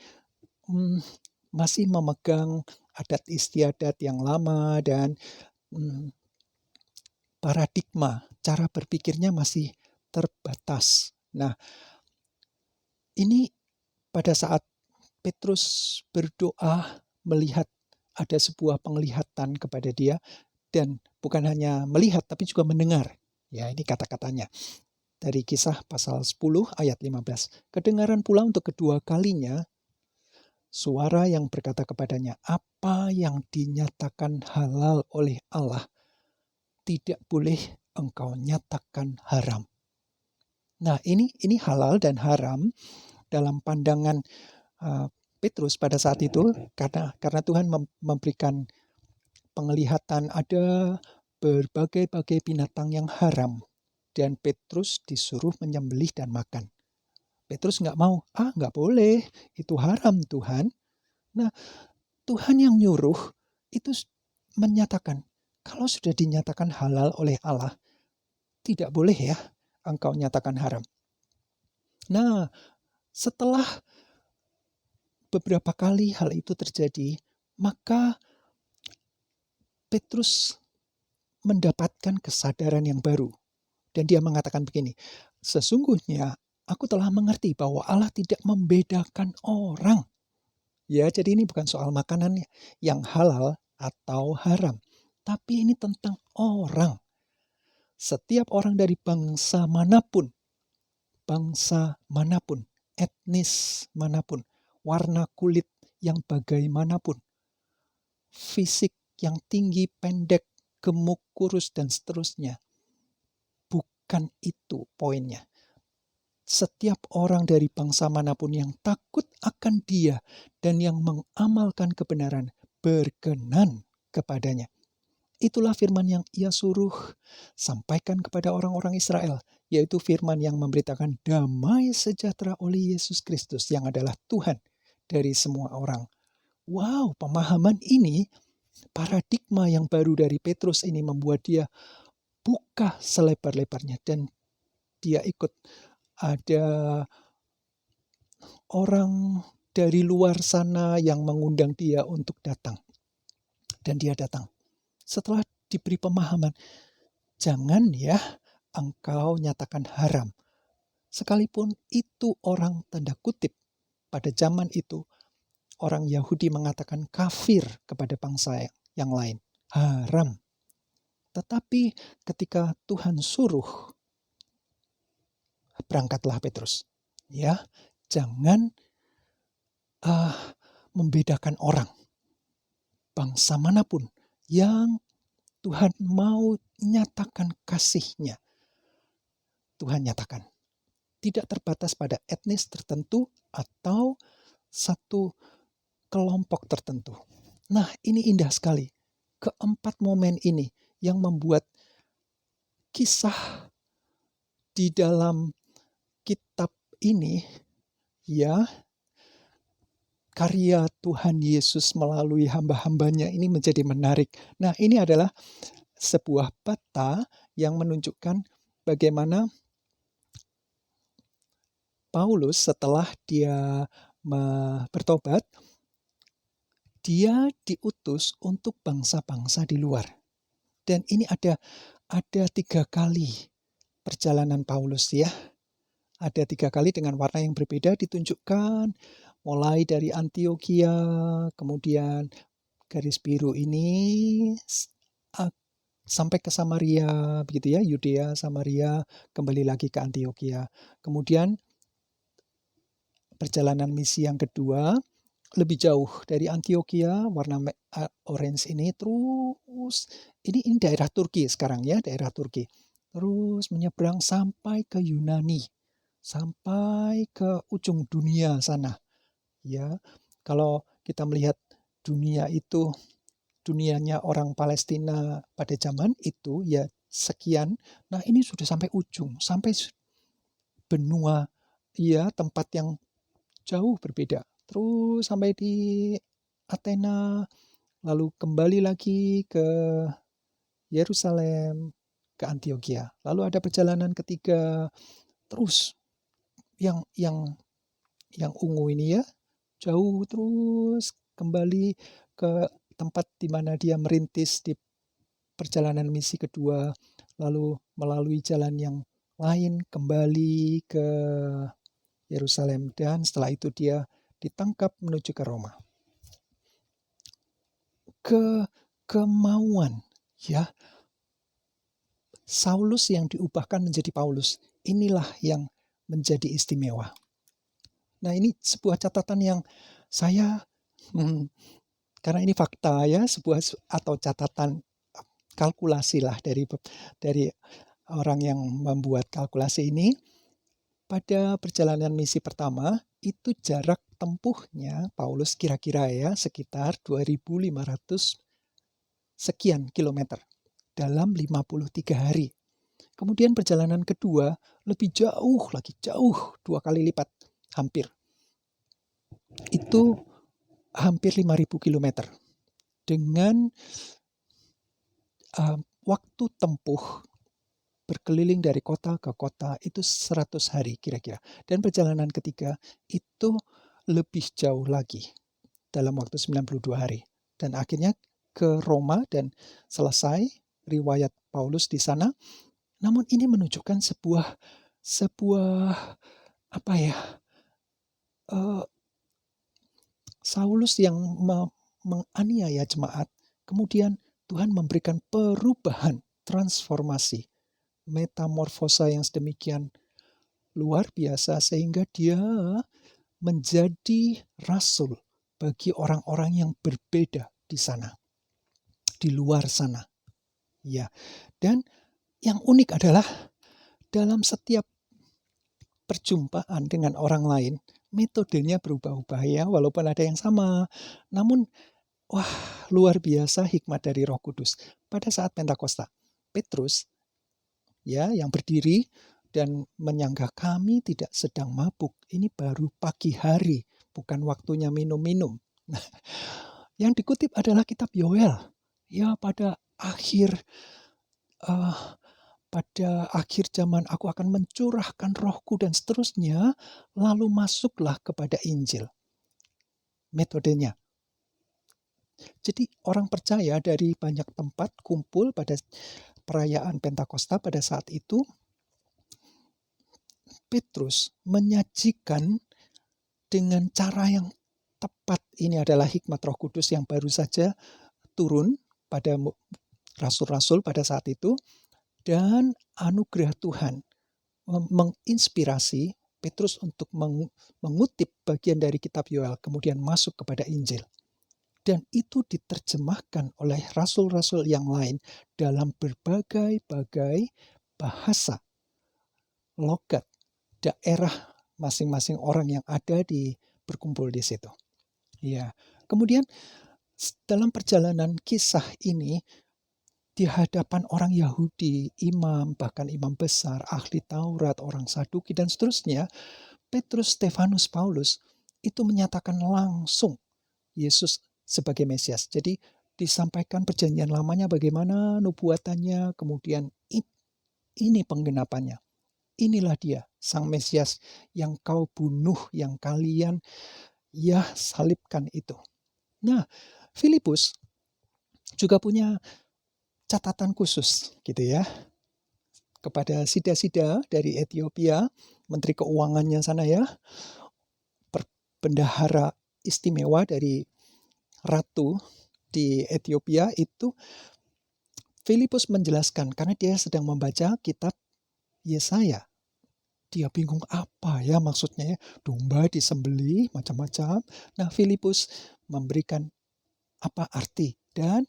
masih memegang adat istiadat yang lama dan paradigma, cara berpikirnya masih terbatas. Nah, ini pada saat Petrus berdoa melihat ada sebuah penglihatan kepada dia, dan bukan hanya melihat tapi juga mendengar. Ya, ini kata-katanya. Dari Kisah pasal 10 ayat 15. Kedengaran pula untuk kedua kalinya suara yang berkata kepadanya, apa yang dinyatakan halal oleh Allah, tidak boleh engkau nyatakan haram. Nah, ini halal dan haram dalam pandangan Petrus pada saat itu, karena Tuhan memberikan penglihatan ada berbagai-bagai binatang yang haram, dan Petrus disuruh menyembelih dan makan. Petrus nggak mau, nggak boleh, itu haram Tuhan. Nah, Tuhan yang nyuruh itu menyatakan, kalau sudah dinyatakan halal oleh Allah, tidak boleh ya engkau nyatakan haram. Nah, setelah beberapa kali hal itu terjadi, maka Petrus mendapatkan kesadaran yang baru. Dan dia mengatakan begini, sesungguhnya aku telah mengerti bahwa Allah tidak membedakan orang. Ya, jadi ini bukan soal makanan yang halal atau haram. Tapi ini tentang orang. Setiap orang dari bangsa manapun, etnis manapun, warna kulit yang bagaimanapun, fisik yang tinggi, pendek, gemuk, kurus, dan seterusnya. Bukan itu poinnya. Setiap orang dari bangsa manapun yang takut akan Dia dan yang mengamalkan kebenaran berkenan kepadanya. Itulah firman yang Ia suruh sampaikan kepada orang-orang Israel, yaitu firman yang memberitakan damai sejahtera oleh Yesus Kristus yang adalah Tuhan dari semua orang. Wow, pemahaman ini, paradigma yang baru dari Petrus ini membuat dia buka selebar-lebarnya dan dia ikut. Ada orang dari luar sana yang mengundang dia untuk datang. Dan dia datang. Setelah diberi pemahaman, jangan ya engkau nyatakan haram. Sekalipun itu orang tanda kutip. Pada zaman itu, orang Yahudi mengatakan kafir kepada bangsa yang lain. Haram. Tetapi ketika Tuhan suruh, berangkatlah Petrus. Ya, jangan membedakan orang. Bangsa manapun yang Tuhan mau nyatakan kasih-Nya, Tuhan nyatakan. Tidak terbatas pada etnis tertentu atau satu kelompok tertentu. Nah, ini indah sekali. Keempat momen ini yang membuat kisah di dalam kitab ini, ya, karya Tuhan Yesus melalui hamba-hambanya ini menjadi menarik. Nah, ini adalah sebuah peta yang menunjukkan bagaimana Paulus setelah dia bertobat, dia diutus untuk bangsa-bangsa di luar. Dan ini ada 3 kali perjalanan Paulus ya. Ada 3 kali dengan warna yang berbeda ditunjukkan, mulai dari Antiokhia, kemudian garis biru ini sampai ke Samaria, begitu ya, Yudea, Samaria, kembali lagi ke Antiokhia. Kemudian perjalanan misi yang kedua, lebih jauh dari Antiokhia, warna orange ini, terus ini daerah Turki sekarang ya, daerah Turki. Terus menyeberang sampai ke Yunani, sampai ke ujung dunia sana. Ya, kalau kita melihat dunia itu, dunianya orang Palestina pada zaman itu ya sekian. Nah, ini sudah sampai ujung, sampai benua, ya, tempat yang jauh berbeda. Terus sampai di Athena, lalu kembali lagi ke Yerusalem, ke Antiokhia. Lalu ada perjalanan ketiga, terus yang ungu ini ya, jauh terus kembali ke tempat di mana dia merintis di perjalanan misi kedua, lalu melalui jalan yang lain kembali ke Yerusalem, dan setelah itu dia ditangkap menuju ke Roma. Kemauan ya Saulus yang diubahkan menjadi Paulus, inilah yang menjadi istimewa. Nah, ini sebuah catatan yang saya karena ini fakta ya, sebuah atau catatan kalkulasi lah dari orang yang membuat kalkulasi ini. Pada perjalanan misi pertama, itu jarak tempuhnya Paulus kira-kira ya sekitar 2.500 sekian kilometer dalam 53 hari. Kemudian perjalanan kedua lebih jauh lagi, jauh 2 kali lipat, hampir. Itu hampir 5.000 kilometer. Dengan waktu tempuh berkeliling dari kota ke kota itu 100 hari kira-kira. Dan perjalanan ketiga itu lebih jauh lagi dalam waktu 92 hari. Dan akhirnya ke Roma dan selesai riwayat Paulus di sana. Namun ini menunjukkan sebuah apa ya, Saulus yang menganiaya jemaat, kemudian Tuhan memberikan perubahan, transformasi, metamorfosa yang sedemikian luar biasa sehingga dia menjadi rasul bagi orang-orang yang berbeda di sana, di luar sana. Ya, dan yang unik adalah dalam setiap perjumpaan dengan orang lain, metodenya berubah-ubah ya, walaupun ada yang sama. Namun, wah, luar biasa hikmat dari Roh Kudus. Pada saat Pentakosta, Petrus ya yang berdiri dan menyanggah, kami tidak sedang mabuk. Ini baru pagi hari, bukan waktunya minum-minum. Nah, yang dikutip adalah kitab Yoel. Ya, pada akhir zaman aku akan mencurahkan rohku dan seterusnya, lalu masuklah kepada Injil. Metodenya. Jadi orang percaya dari banyak tempat kumpul pada perayaan Pentakosta pada saat itu. Petrus menyajikan dengan cara yang tepat. Ini adalah hikmat Roh Kudus yang baru saja turun pada rasul-rasul pada saat itu. Dan anugerah Tuhan menginspirasi Petrus untuk mengutip bagian dari kitab Yoel, kemudian masuk kepada Injil. Dan itu diterjemahkan oleh rasul-rasul yang lain dalam berbagai-bagai bahasa, logat, daerah masing-masing orang yang ada berkumpul di situ. Ya, kemudian dalam perjalanan kisah ini di hadapan orang Yahudi, imam, bahkan imam besar, ahli Taurat, orang Saduki dan seterusnya, Petrus, Stefanus, Paulus itu menyatakan langsung Yesus sebagai Mesias. Jadi disampaikan perjanjian lamanya bagaimana nubuatannya, kemudian ini penggenapannya. Inilah dia, Sang Mesias yang kau bunuh, yang kalian salibkan itu. Nah, Filipus juga punya catatan khusus gitu ya. Kepada Sida-Sida dari Ethiopia, Menteri Keuangannya sana ya, bendahara istimewa dari Ratu di Ethiopia itu, Filipus menjelaskan karena dia sedang membaca kitab Yesaya. Dia bingung apa ya maksudnya ya, domba disembelih macam-macam. Nah, Filipus memberikan apa arti dan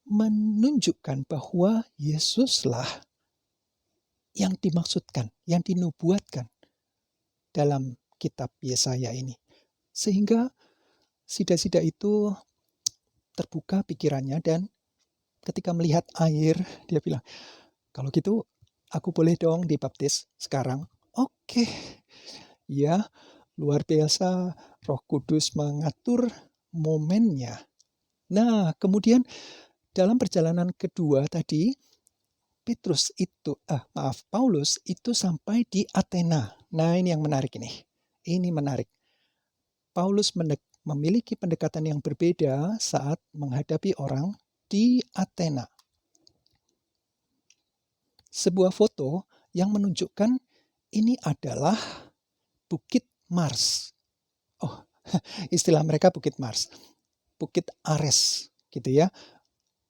menunjukkan bahwa Yesuslah yang dimaksudkan, yang dinubuatkan dalam kitab Yesaya ini. Sehingga Sida-Sida itu terbuka pikirannya dan ketika melihat air, dia bilang, kalau gitu aku boleh dong dibaptis sekarang. Oke. Ya, luar biasa Roh Kudus mengatur momennya. Nah, kemudian dalam perjalanan kedua tadi, Paulus itu sampai di Athena. Nah, ini yang menarik ini. Ini menarik. Paulus memiliki pendekatan yang berbeda saat menghadapi orang di Athena. Sebuah foto yang menunjukkan ini adalah Bukit Mars. Oh, istilah mereka Bukit Mars. Bukit Ares, gitu ya.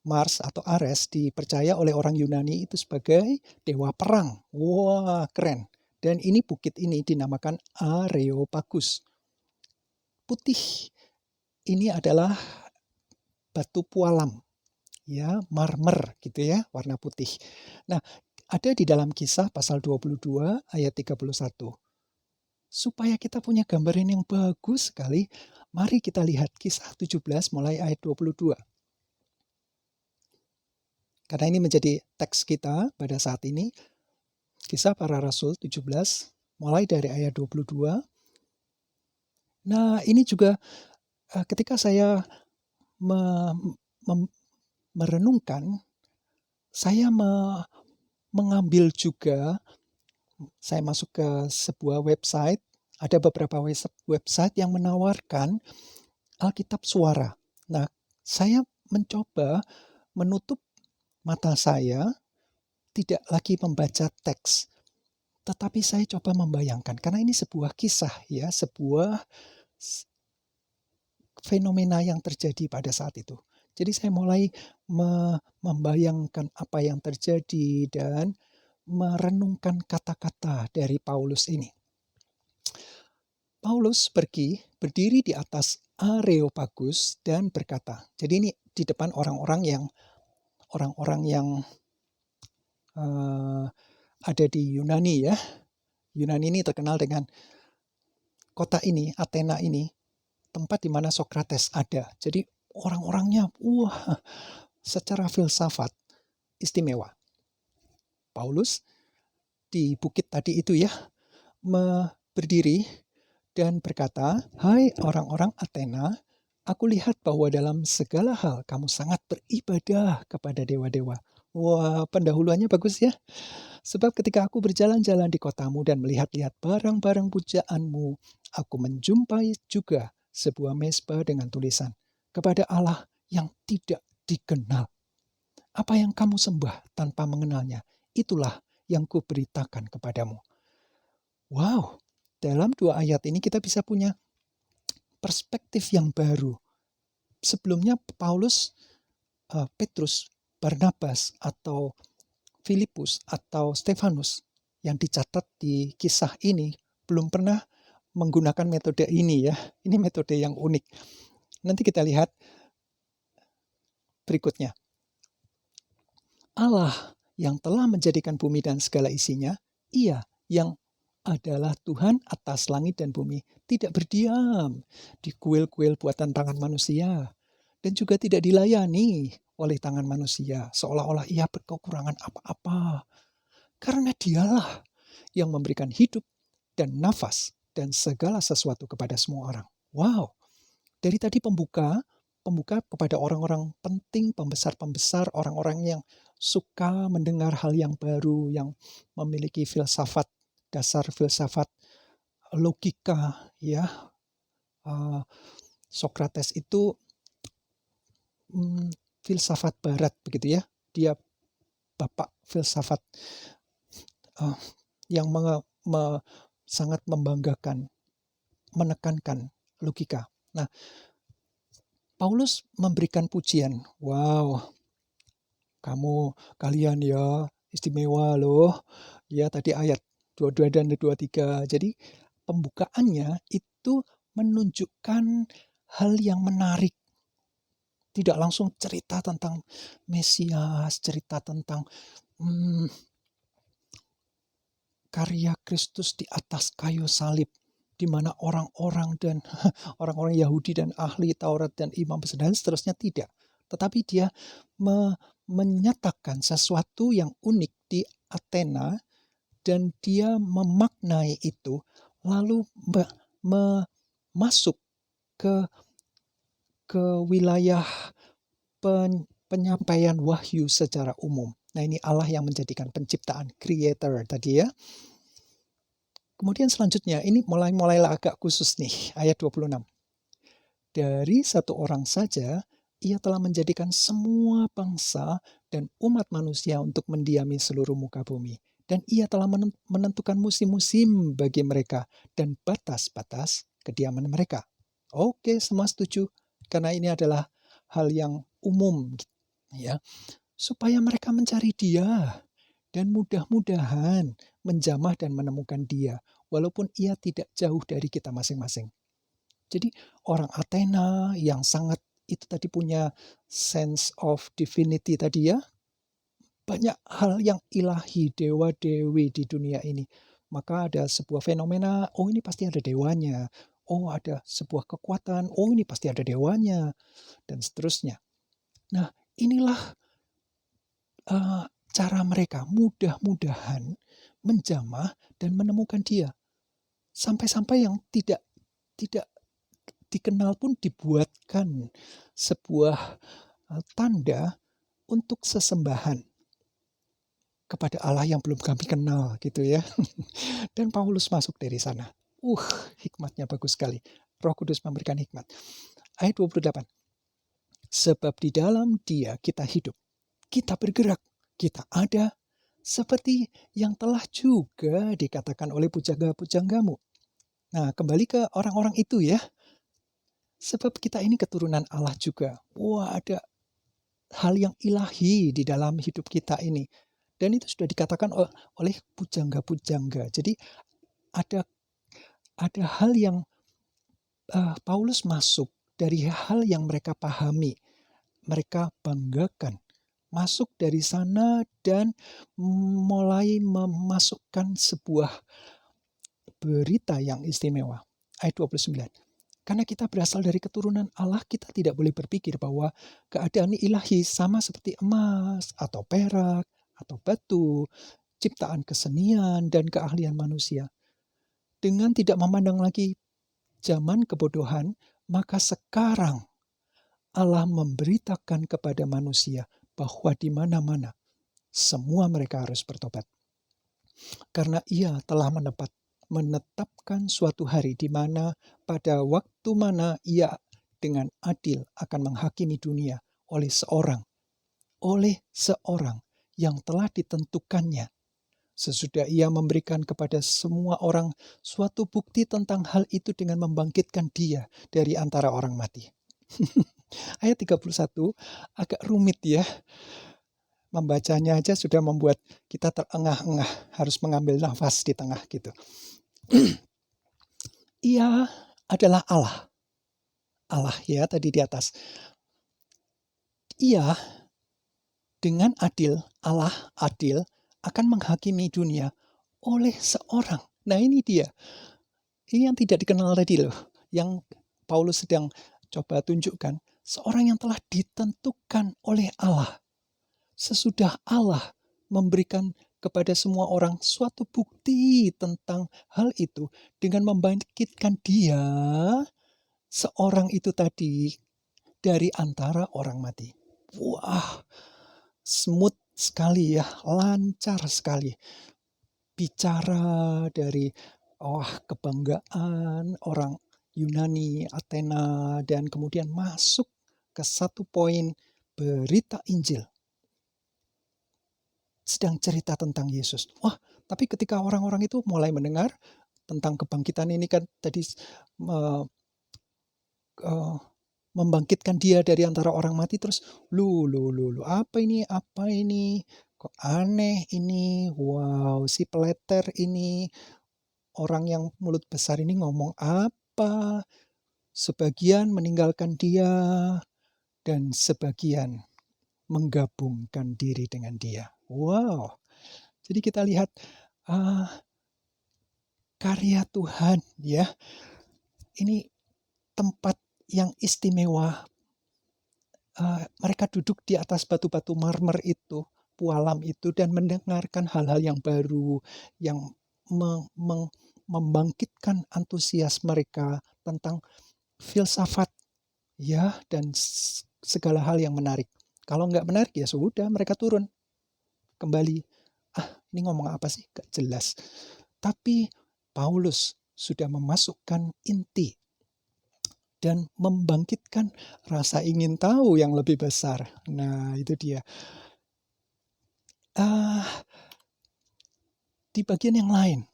Mars atau Ares dipercaya oleh orang Yunani itu sebagai dewa perang. Wah, keren. Dan ini bukit ini dinamakan Areopagus. Putih ini adalah batu pualam. Ya, marmer gitu ya, warna putih. Nah, ada di dalam Kisah pasal 22 ayat 31. Supaya kita punya gambaran yang bagus sekali, mari kita lihat Kisah 17 mulai ayat 22. Karena ini menjadi teks kita pada saat ini. Kisah Para Rasul 17 mulai dari ayat 22. Nah, ini juga ketika saya merenungkan, saya mengambil juga, saya masuk ke sebuah website, Ada beberapa website yang menawarkan Alkitab suara. Nah, saya mencoba menutup mata saya, tidak lagi membaca teks, tetapi saya coba membayangkan, karena ini sebuah kisah ya, sebuah fenomena yang terjadi pada saat itu. Jadi saya mulai membayangkan apa yang terjadi dan merenungkan kata-kata dari Paulus ini. Paulus pergi, berdiri di atas Areopagus dan berkata, jadi ini di depan orang-orang yang ada di Yunani ya. Yunani ini terkenal dengan kota ini, Athena ini, tempat di mana Sokrates ada. Jadi orang-orangnya, secara filsafat istimewa. Paulus di bukit tadi itu ya, berdiri dan berkata, "Hai orang-orang Athena, aku lihat bahwa dalam segala hal kamu sangat beribadah kepada dewa-dewa." Wah, pendahuluannya bagus ya. Sebab ketika aku berjalan-jalan di kotamu dan melihat-lihat barang-barang pujaanmu, aku menjumpai juga sebuah mezbah dengan tulisan, "Kepada Allah yang tidak dikenal." Apa yang kamu sembah tanpa mengenalnya, itulah yang kuberitakan kepadamu. Wow, dalam 2 ayat ini kita bisa punya perspektif yang baru. Sebelumnya Paulus, Petrus, Barnabas, atau Filipus, atau Stefanus yang dicatat di kisah ini belum pernah menggunakan metode ini ya. Ini metode yang unik. Nanti kita lihat berikutnya. Allah yang telah menjadikan bumi dan segala isinya, Ia yang adalah Tuhan atas langit dan bumi, tidak berdiam di kuil-kuil buatan tangan manusia, dan juga tidak dilayani oleh tangan manusia, seolah-olah Ia berkekurangan apa-apa. Karena Dialah yang memberikan hidup dan nafas dan segala sesuatu kepada semua orang. Wow, dari tadi pembuka kepada orang-orang penting, pembesar-pembesar, orang-orang yang suka mendengar hal yang baru, yang memiliki filsafat, dasar filsafat, logika ya. Sokrates itu filsafat barat begitu ya. Dia bapak filsafat yang sangat membanggakan, menekankan logika. Nah, Paulus memberikan pujian. Wow, kalian ya istimewa loh. Ya tadi ayat 22 dan 23. Jadi pembukaannya itu menunjukkan hal yang menarik. Tidak langsung cerita tentang Mesias, cerita tentang karya Kristus di atas kayu salib, di mana orang-orang Yahudi dan ahli Taurat dan imam besar dan seterusnya tidak. Tetapi dia menyatakan sesuatu yang unik di Athena dan dia memaknai itu lalu masuk ke wilayah penyampaian wahyu secara umum. Nah, ini Allah yang menjadikan penciptaan, creator tadi ya. Kemudian selanjutnya, ini mulailah agak khusus nih, ayat 26. Dari satu orang saja, Ia telah menjadikan semua bangsa dan umat manusia untuk mendiami seluruh muka bumi. Dan Ia telah menentukan musim-musim bagi mereka dan batas-batas kediaman mereka. Oke, semua setuju. Karena ini adalah hal yang umum ya. Supaya mereka mencari Dia dan mudah-mudahan menjamah dan menemukan Dia, walaupun Ia tidak jauh dari kita masing-masing. Jadi orang Athena yang sangat itu tadi punya sense of divinity tadi ya, banyak hal yang ilahi, dewa-dewi di dunia ini. Maka ada sebuah fenomena, oh ini pasti ada dewanya. Oh ada sebuah kekuatan, oh ini pasti ada dewanya. Dan seterusnya. Nah inilah cara mereka mudah-mudahan menjamah dan menemukan Dia. Sampai-sampai yang tidak dikenal pun dibuatkan sebuah tanda untuk sesembahan kepada Allah yang belum kami kenal gitu ya. Dan Paulus masuk dari sana. Hikmatnya bagus sekali. Roh Kudus memberikan hikmat. Ayat 28. Sebab di dalam Dia kita hidup, kita bergerak, kita ada, seperti yang telah juga dikatakan oleh pujangga-pujanggamu. Nah, kembali ke orang-orang itu ya. Sebab kita ini keturunan Allah juga. Ada hal yang ilahi di dalam hidup kita ini. Dan itu sudah dikatakan oleh pujangga-pujangga. Jadi ada hal yang Paulus masuk dari hal yang mereka pahami, mereka banggakan. Masuk dari sana dan mulai memasukkan sebuah berita yang istimewa. Ayat 29. Karena kita berasal dari keturunan Allah, kita tidak boleh berpikir bahwa keadaan ilahi sama seperti emas atau perak atau batu, ciptaan kesenian dan keahlian manusia. Dengan tidak memandang lagi zaman kebodohan, maka sekarang Allah memberitakan kepada manusia bahwa di mana-mana semua mereka harus bertobat. Karena Ia telah menetapkan suatu hari di mana pada waktu mana Ia dengan adil akan menghakimi dunia oleh seorang yang telah ditentukannya. Sesudah Ia memberikan kepada semua orang suatu bukti tentang hal itu dengan membangkitkan Dia dari antara orang mati. Ayat 31 agak rumit ya. Membacanya aja sudah membuat kita terengah-engah, harus mengambil nafas di tengah gitu. Ia adalah Allah. Allah ya tadi di atas. Ia dengan adil, Allah adil akan menghakimi dunia oleh seorang. Nah ini dia. Ini yang tidak dikenal tadi loh. Yang Paulus sedang coba tunjukkan. Seorang yang telah ditentukan oleh Allah. Sesudah Allah memberikan kepada semua orang suatu bukti tentang hal itu dengan membangkitkan Dia, seorang itu tadi, dari antara orang mati. Smooth sekali ya, lancar sekali. Bicara dari kebanggaan orang Yunani, Athena, dan kemudian masuk ke satu poin berita Injil. Sedang cerita tentang Yesus. Tapi ketika orang-orang itu mulai mendengar tentang kebangkitan ini kan tadi membangkitkan Dia dari antara orang mati, terus apa ini? Kok aneh ini? Wow, si peleter ini, orang yang mulut besar ini ngomong apa? Sebagian meninggalkan Dia dan sebagian menggabungkan diri dengan Dia. Wow. Jadi kita lihat karya Tuhan ya. Ini tempat yang istimewa. Mereka duduk di atas batu-batu marmer itu, pualam itu, dan mendengarkan hal-hal yang baru, yang membangkitkan antusias mereka tentang filsafat ya, dan segala hal yang menarik. Kalau nggak menarik ya sudah, mereka turun kembali. Ini ngomong apa sih? Gak jelas. Tapi Paulus sudah memasukkan inti dan membangkitkan rasa ingin tahu yang lebih besar. Nah, itu dia. Di bagian yang lain,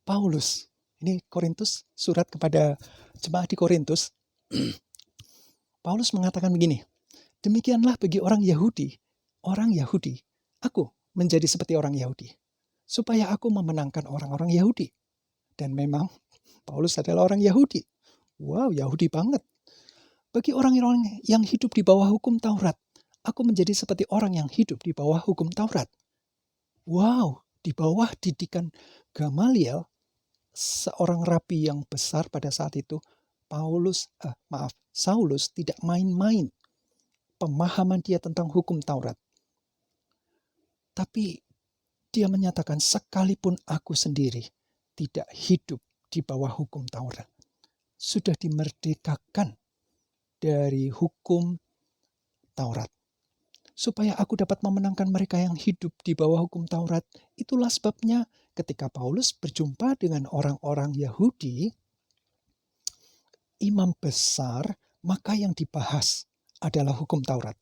Paulus, ini Korintus, surat kepada jemaat di Korintus, Paulus mengatakan begini, demikianlah bagi orang Yahudi, aku menjadi seperti orang Yahudi, supaya aku memenangkan orang-orang Yahudi. Dan memang Paulus adalah orang Yahudi. Wow, Yahudi banget. Bagi orang-orang yang hidup di bawah hukum Taurat, aku menjadi seperti orang yang hidup di bawah hukum Taurat. Wow, di bawah didikan Gamaliel, seorang rabi yang besar pada saat itu, Saulus tidak main-main pemahaman dia tentang hukum Taurat. Tapi dia menyatakan, sekalipun aku sendiri tidak hidup di bawah hukum Taurat, sudah dimerdekakan dari hukum Taurat. supaya aku dapat memenangkan mereka yang hidup di bawah hukum Taurat. Itulah sebabnya ketika Paulus berjumpa dengan orang-orang Yahudi, imam besar, maka yang dibahas adalah hukum Taurat.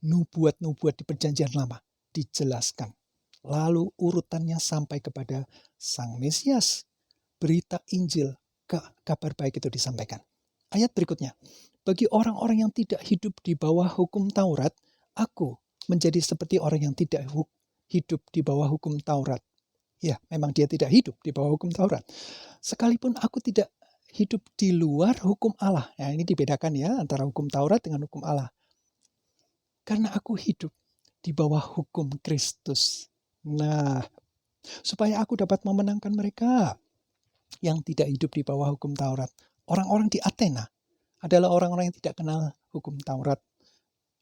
Nubuat-nubuat di perjanjian lama dijelaskan. Lalu urutannya sampai kepada Sang Mesias. Berita Injil, kabar baik itu disampaikan. Ayat berikutnya. Bagi orang-orang yang tidak hidup di bawah hukum Taurat, aku menjadi seperti orang yang tidak hidup di bawah hukum Taurat. Ya, memang dia tidak hidup di bawah hukum Taurat. Sekalipun aku tidak hidup di luar hukum Allah. Nah, ini dibedakan ya antara hukum Taurat dengan hukum Allah. Karena aku hidup di bawah hukum Kristus. Nah, supaya aku dapat memenangkan mereka yang tidak hidup di bawah hukum Taurat. Orang-orang di Athena adalah orang-orang yang tidak kenal hukum Taurat.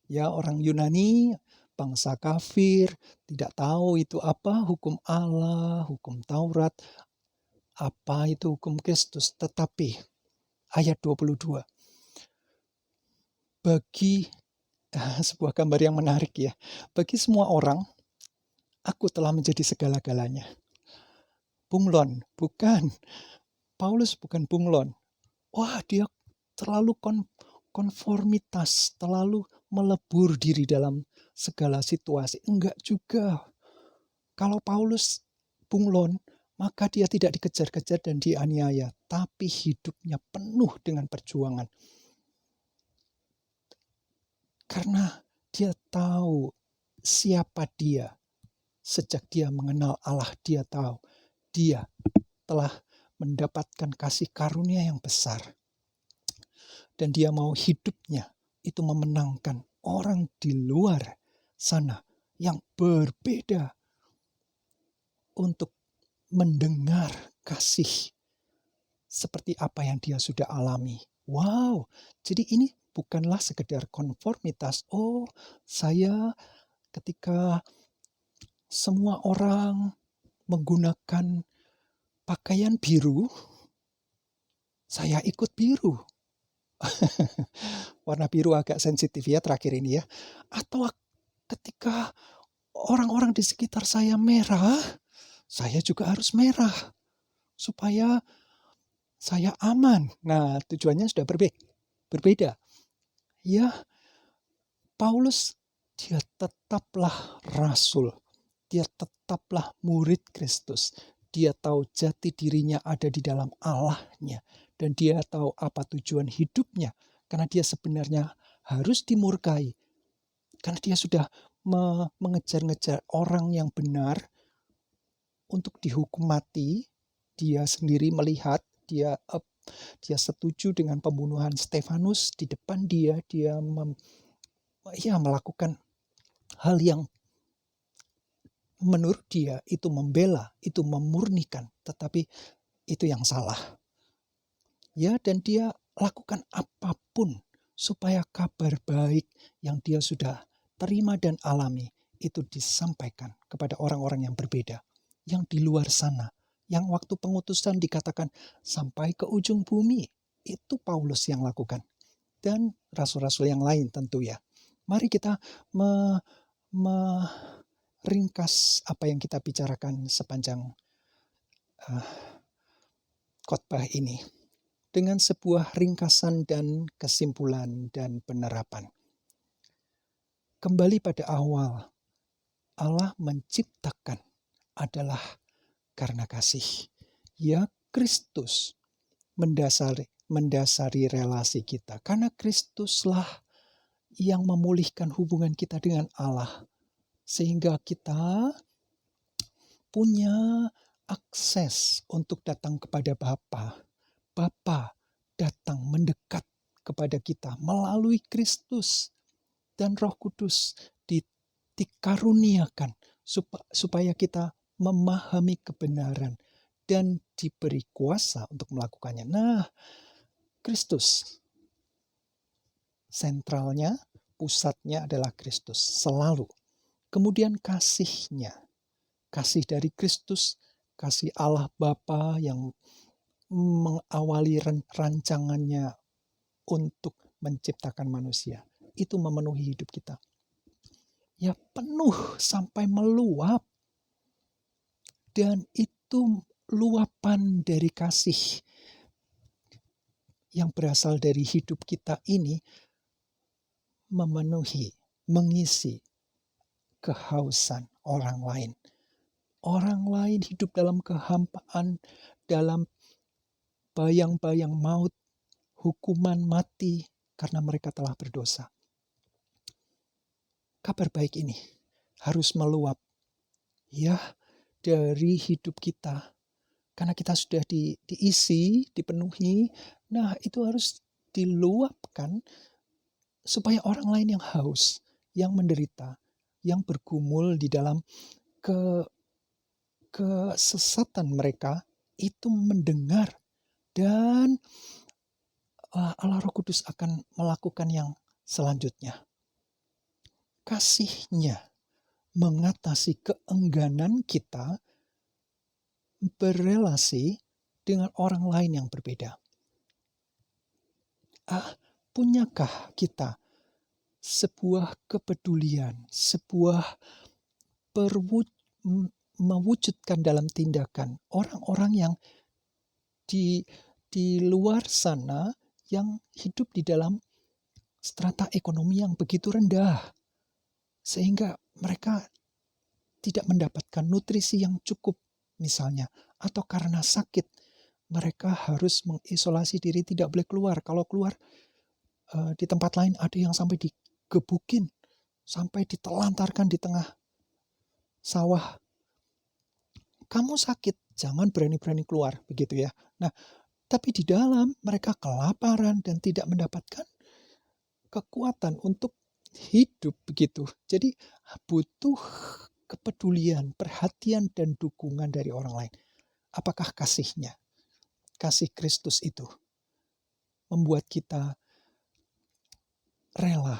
Ya, orang Yunani, bangsa kafir, tidak tahu itu apa hukum Allah, hukum Taurat, apa itu hukum Kristus. Tetapi ayat 22, bagi sebuah gambar yang menarik ya. Bagi semua orang, aku telah menjadi segala-galanya. Bunglon, bukan. Paulus bukan bunglon. Wah, dia terlalu konformitas, terlalu melebur diri dalam segala situasi. Enggak juga. Kalau Paulus bunglon, maka dia tidak dikejar-kejar dan dianiaya, tapi hidupnya penuh dengan perjuangan. Karena dia tahu siapa dia. Sejak dia mengenal Allah, dia tahu dia telah mendapatkan kasih karunia yang besar. Dan dia mau hidupnya itu memenangkan orang di luar sana yang berbeda untuk mendengar kasih seperti apa yang dia sudah alami. Wow, jadi ini bukanlah sekedar konformitas. Oh, saya ketika semua orang menggunakan pakaian biru, saya ikut biru. Warna biru agak sensitif ya terakhir ini ya. Atau ketika orang-orang di sekitar saya merah, saya juga harus merah. Supaya saya aman. Nah, tujuannya sudah berbeda. Ya, Paulus, dia tetaplah rasul. Dia tetaplah murid Kristus. Dia tahu jati dirinya ada di dalam Allahnya. Dan dia tahu apa tujuan hidupnya. Karena dia sebenarnya harus dimurkai. Karena dia sudah mengejar-ngejar orang yang benar untuk dihukum mati. Dia sendiri melihat, dia setuju dengan pembunuhan Stefanus di depan dia. Dia melakukan hal yang menurut dia itu membela, itu memurnikan, tetapi itu yang salah. Ya, dan dia lakukan apapun supaya kabar baik yang dia sudah terima dan alami itu disampaikan kepada orang-orang yang berbeda, yang di luar sana, yang waktu pengutusan dikatakan sampai ke ujung bumi. Itu Paulus yang lakukan. Dan rasul-rasul yang lain tentu ya. Mari kita ringkas apa yang kita bicarakan sepanjang khotbah ini dengan sebuah ringkasan dan kesimpulan dan penerapan. Kembali pada awal, Allah menciptakan adalah karena kasih. Ya, Kristus mendasari relasi kita. Karena Kristuslah yang memulihkan hubungan kita dengan Allah. Sehingga kita punya akses untuk datang kepada Bapa. Bapa datang mendekat kepada kita melalui Kristus. Dan Roh Kudus dikaruniakan supaya kita memahami kebenaran dan diberi kuasa untuk melakukannya. Nah, Kristus sentralnya, pusatnya adalah Kristus selalu. Kemudian kasihnya, kasih dari Kristus, kasih Allah Bapa yang mengawali rancangannya untuk menciptakan manusia. Itu memenuhi hidup kita. ya penuh sampai meluap. Dan itu luapan dari kasih yang berasal dari hidup kita ini memenuhi, mengisi kehausan orang lain. Orang lain hidup dalam kehampaan, dalam bayang-bayang maut, hukuman mati karena mereka telah berdosa. Kabar baik ini harus meluap ya dari hidup kita. Karena kita sudah diisi, dipenuhi, nah itu harus diluapkan supaya orang lain yang haus, yang menderita, yang bergumul di dalam kesesatan mereka itu mendengar, dan Allah Roh Kudus akan melakukan yang selanjutnya. Kasih-Nya mengatasi keengganan kita berelasi dengan orang lain yang berbeda. Punyakah kita sebuah kepedulian, sebuah mewujudkan dalam tindakan orang-orang yang di luar sana yang hidup di dalam strata ekonomi yang begitu rendah, sehingga mereka tidak mendapatkan nutrisi yang cukup misalnya, atau karena sakit mereka harus mengisolasi diri, tidak boleh keluar. Kalau keluar di tempat lain ada yang sampai digebukin, sampai ditelantarkan di tengah sawah. Kamu sakit, jangan berani-berani keluar, begitu ya. Nah, tapi di dalam mereka kelaparan dan tidak mendapatkan kekuatan untuk hidup, begitu. Jadi butuh kepedulian, perhatian, dan dukungan dari orang lain. Apakah kasih-Nya, kasih Kristus itu membuat kita rela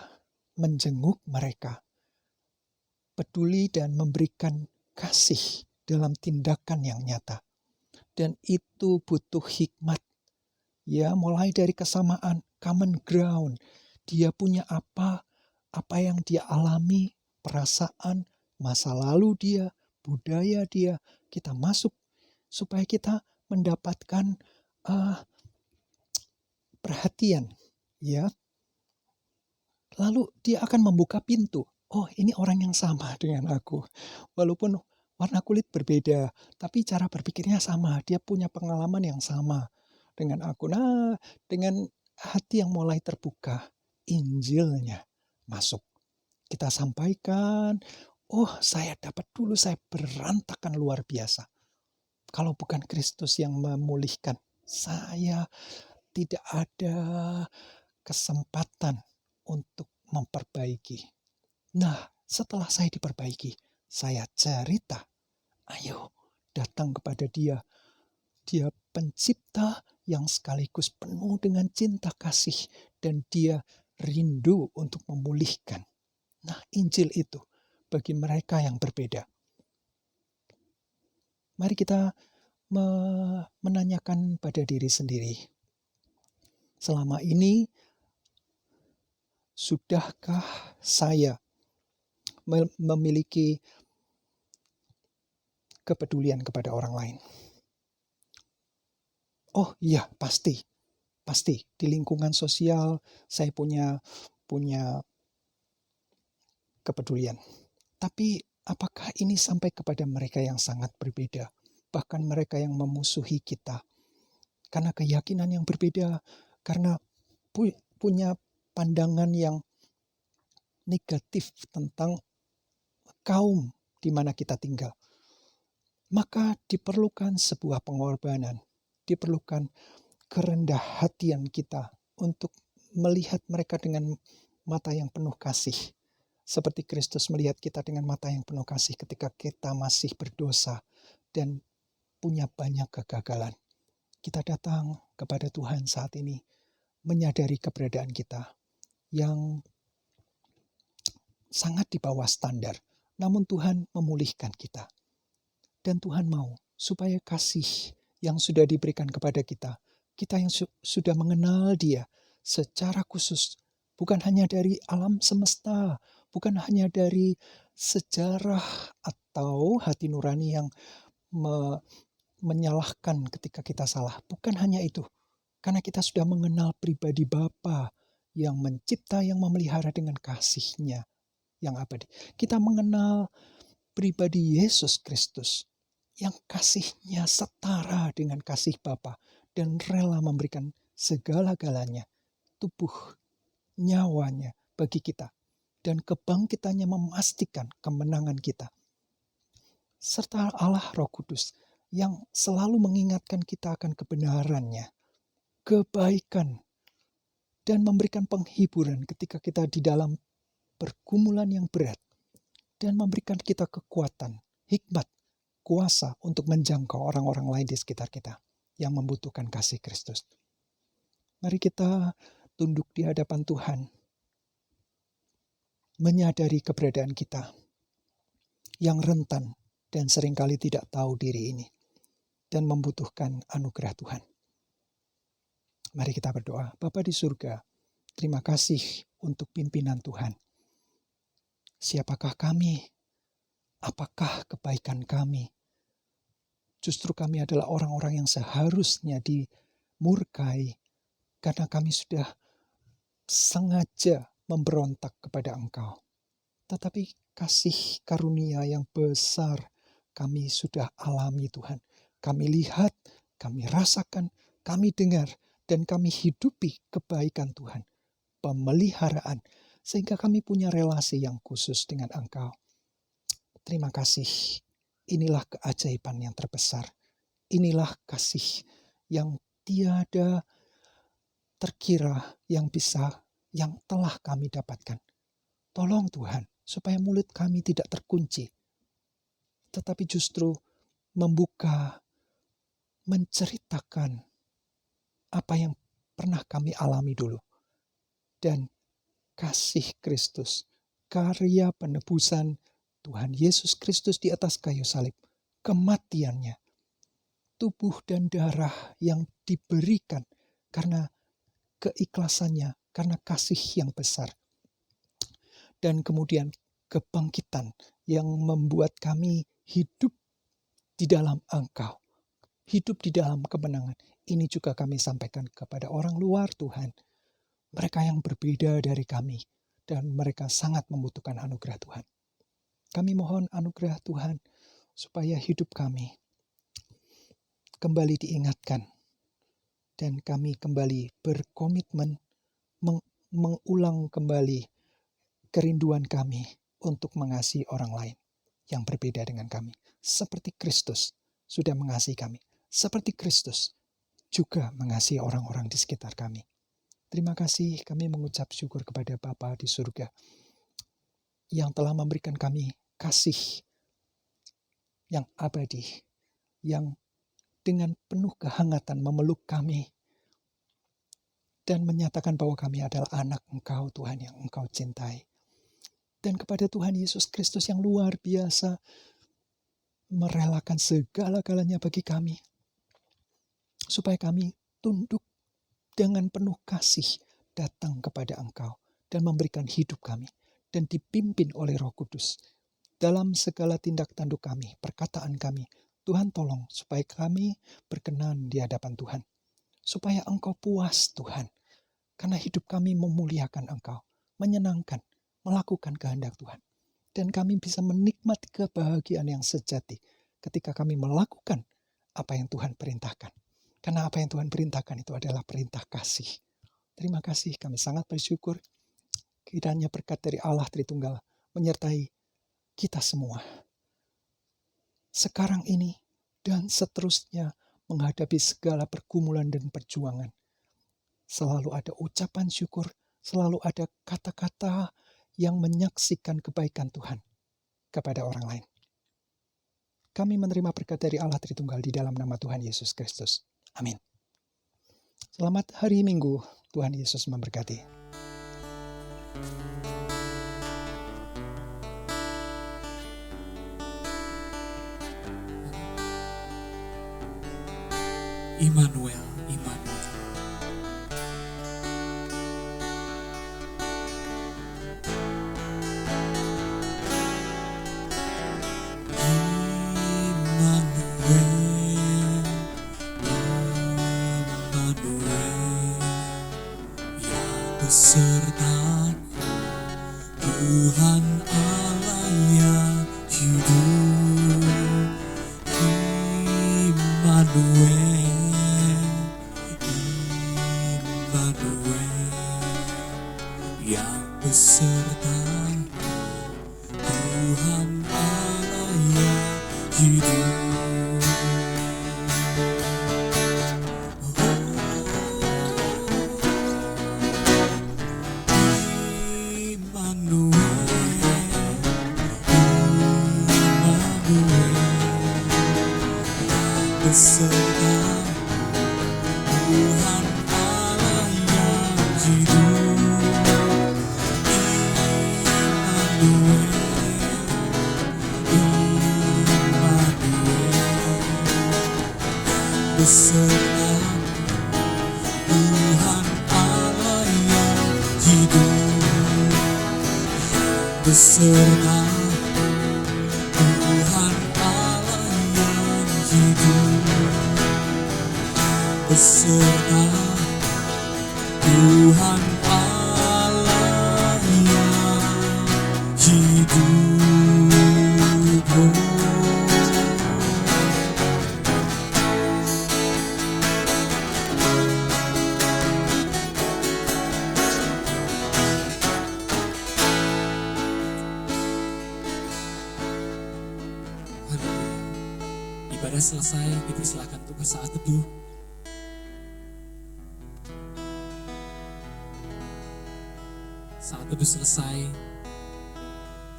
menjenguk mereka, peduli dan memberikan kasih dalam tindakan yang nyata. Dan itu butuh hikmat. Ya, mulai dari kesamaan, common ground. Dia punya apa yang dia alami, perasaan, masa lalu dia, budaya dia, kita masuk supaya kita mendapatkan perhatian, ya. Lalu dia akan membuka pintu. Oh, ini orang yang sama dengan aku. Walaupun warna kulit berbeda, tapi cara berpikirnya sama. Dia punya pengalaman yang sama dengan aku. Nah, dengan hati yang mulai terbuka, Injilnya masuk. Kita sampaikan, oh saya dapat dulu, saya berantakan luar biasa. Kalau bukan Kristus yang memulihkan, saya tidak ada kesempatan untuk memperbaiki. Nah, setelah saya diperbaiki, saya cerita, ayo datang kepada Dia. Dia pencipta yang sekaligus penuh dengan cinta kasih, dan Dia rindu untuk memulihkan. Nah, Injil itu bagi mereka yang berbeda. Mari kita menanyakan pada diri sendiri. Selama ini, sudahkah saya memiliki kepedulian kepada orang lain? Oh iya, pasti. Di lingkungan sosial saya punya kepedulian. Tapi apakah ini sampai kepada mereka yang sangat berbeda? Bahkan mereka yang memusuhi kita. Karena keyakinan yang berbeda, karena punya pandangan yang negatif tentang kaum di mana kita tinggal. Maka diperlukan sebuah pengorbanan, diperlukan kerendah hatian kita untuk melihat mereka dengan mata yang penuh kasih. Seperti Kristus melihat kita dengan mata yang penuh kasih ketika kita masih berdosa dan punya banyak kegagalan. Kita datang kepada Tuhan saat ini, menyadari keberadaan kita yang sangat di bawah standar. Namun Tuhan memulihkan kita. Dan Tuhan mau supaya kasih yang sudah diberikan kepada kita yang sudah mengenal Dia secara khusus, bukan hanya dari alam semesta, bukan hanya dari sejarah atau hati nurani yang menyalahkan ketika kita salah. Bukan hanya itu, karena kita sudah mengenal pribadi Bapa yang mencipta, yang memelihara dengan kasih-Nya yang abadi. Kita mengenal pribadi Yesus Kristus yang kasih-Nya setara dengan kasih Bapa dan rela memberikan segala-galanya, tubuh, nyawanya bagi kita. Dan kebangkitannya memastikan kemenangan kita. Serta Allah Roh Kudus yang selalu mengingatkan kita akan kebenarannya, kebaikan, dan memberikan penghiburan ketika kita di dalam pergumulan yang berat. Dan memberikan kita kekuatan, hikmat, kuasa untuk menjangkau orang-orang lain di sekitar kita yang membutuhkan kasih Kristus. Mari kita tunduk di hadapan Tuhan, menyadari keberadaan kita yang rentan dan seringkali tidak tahu diri ini dan membutuhkan anugerah Tuhan. Mari kita berdoa. Bapa di surga, terima kasih untuk pimpinan Tuhan. Siapakah kami? Apakah kebaikan kami? Justru kami adalah orang-orang yang seharusnya dimurkai karena kami sudah sengaja memberontak kepada Engkau. Tetapi kasih karunia yang besar kami sudah alami Tuhan. Kami lihat, kami rasakan, kami dengar, dan kami hidupi kebaikan Tuhan. Pemeliharaan, sehingga kami punya relasi yang khusus dengan Engkau. Terima kasih. Inilah keajaiban yang terbesar. Inilah kasih yang tiada terkira yang telah kami dapatkan. Tolong Tuhan, supaya mulut kami tidak terkunci, tetapi justru membuka, menceritakan apa yang pernah kami alami dulu. Dan kasih Kristus, karya penebusan Tuhan Yesus Kristus di atas kayu salib, kematiannya, tubuh dan darah yang diberikan karena keikhlasannya, karena kasih yang besar. Dan kemudian kebangkitan yang membuat kami hidup di dalam Engkau, hidup di dalam kemenangan. Ini juga kami sampaikan kepada orang luar Tuhan, mereka yang berbeda dari kami, dan mereka sangat membutuhkan anugerah Tuhan. Kami mohon anugerah Tuhan supaya hidup kami kembali diingatkan, dan kami kembali berkomitmen mengulang kembali kerinduan kami untuk mengasihi orang lain yang berbeda dengan kami. Seperti Kristus sudah mengasihi kami. Seperti Kristus juga mengasihi orang-orang di sekitar kami. Terima kasih, kami mengucap syukur kepada Bapa di surga yang telah memberikan kami kasih yang abadi, yang dengan penuh kehangatan memeluk kami dan menyatakan bahwa kami adalah anak Engkau, Tuhan, yang Engkau cintai. Dan kepada Tuhan Yesus Kristus yang luar biasa merelakan segala-galanya bagi kami, supaya kami tunduk dengan penuh kasih datang kepada Engkau dan memberikan hidup kami dan dipimpin oleh Roh Kudus dalam segala tindak tanduk kami, perkataan kami. Tuhan tolong supaya kami berkenan di hadapan Tuhan, supaya Engkau puas Tuhan, karena hidup kami memuliakan Engkau, menyenangkan, melakukan kehendak Tuhan. Dan kami bisa menikmati kebahagiaan yang sejati ketika kami melakukan apa yang Tuhan perintahkan. Karena apa yang Tuhan perintahkan itu adalah perintah kasih. Terima kasih, kami sangat bersyukur. Kiranya berkat dari Allah Tritunggal menyertai kita semua. Sekarang ini dan seterusnya menghadapi segala pergumulan dan perjuangan. Selalu ada ucapan syukur, selalu ada kata-kata yang menyaksikan kebaikan Tuhan kepada orang lain. Kami menerima berkat dari Allah Tritunggal di dalam nama Tuhan Yesus Kristus. Amin. Selamat hari Minggu. Tuhan Yesus memberkati. Immanuel, Immanuel. yang beserta Tuhan Allah yang hidup. Beserta Tuhan Allah yang hidup. Beserta Tuhan Allah yang hidup. Beserta Tuhan Allah yang hidup. Beserta Tuhan Allah yang hidup. Ibadah selesai, dipersilakan untuk bersaat teduh. Saat teduh selesai,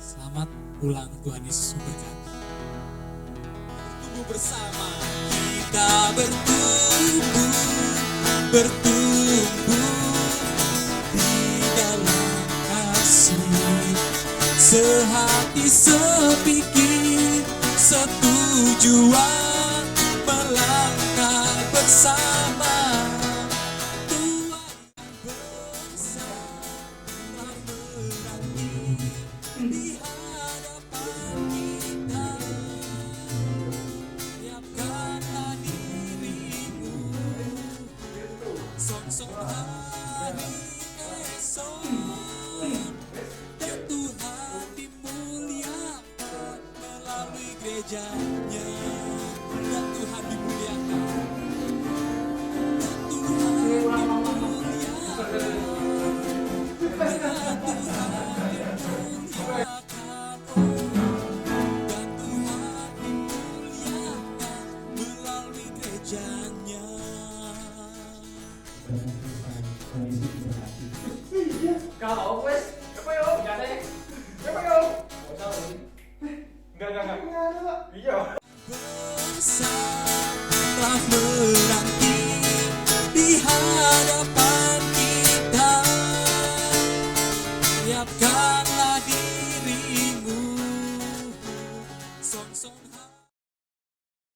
selamat pulang, Tuhan Yesus memberkati. Bertumbuh bersama, kita bertumbuh di dalam kasih, sehati sepikir, setujuan melangkah bersama. Tuhan bersama menanti di hadapan kita. Siapkanlah dirimu, song-song hari esok. Dan Tuhan dimuliakan melalui gerejanya. Dan Tuhan dimuliakan. Dan Tuhan dimuliakan. Dan Tuhan dimuliakan. Dan Tuhan dimuliakan melalui gerejanya. Kalau wes, apa yo? Enggak ada. Apa yo? Enggak. Iya. Bersama menanti di hadapan kita. Siapkan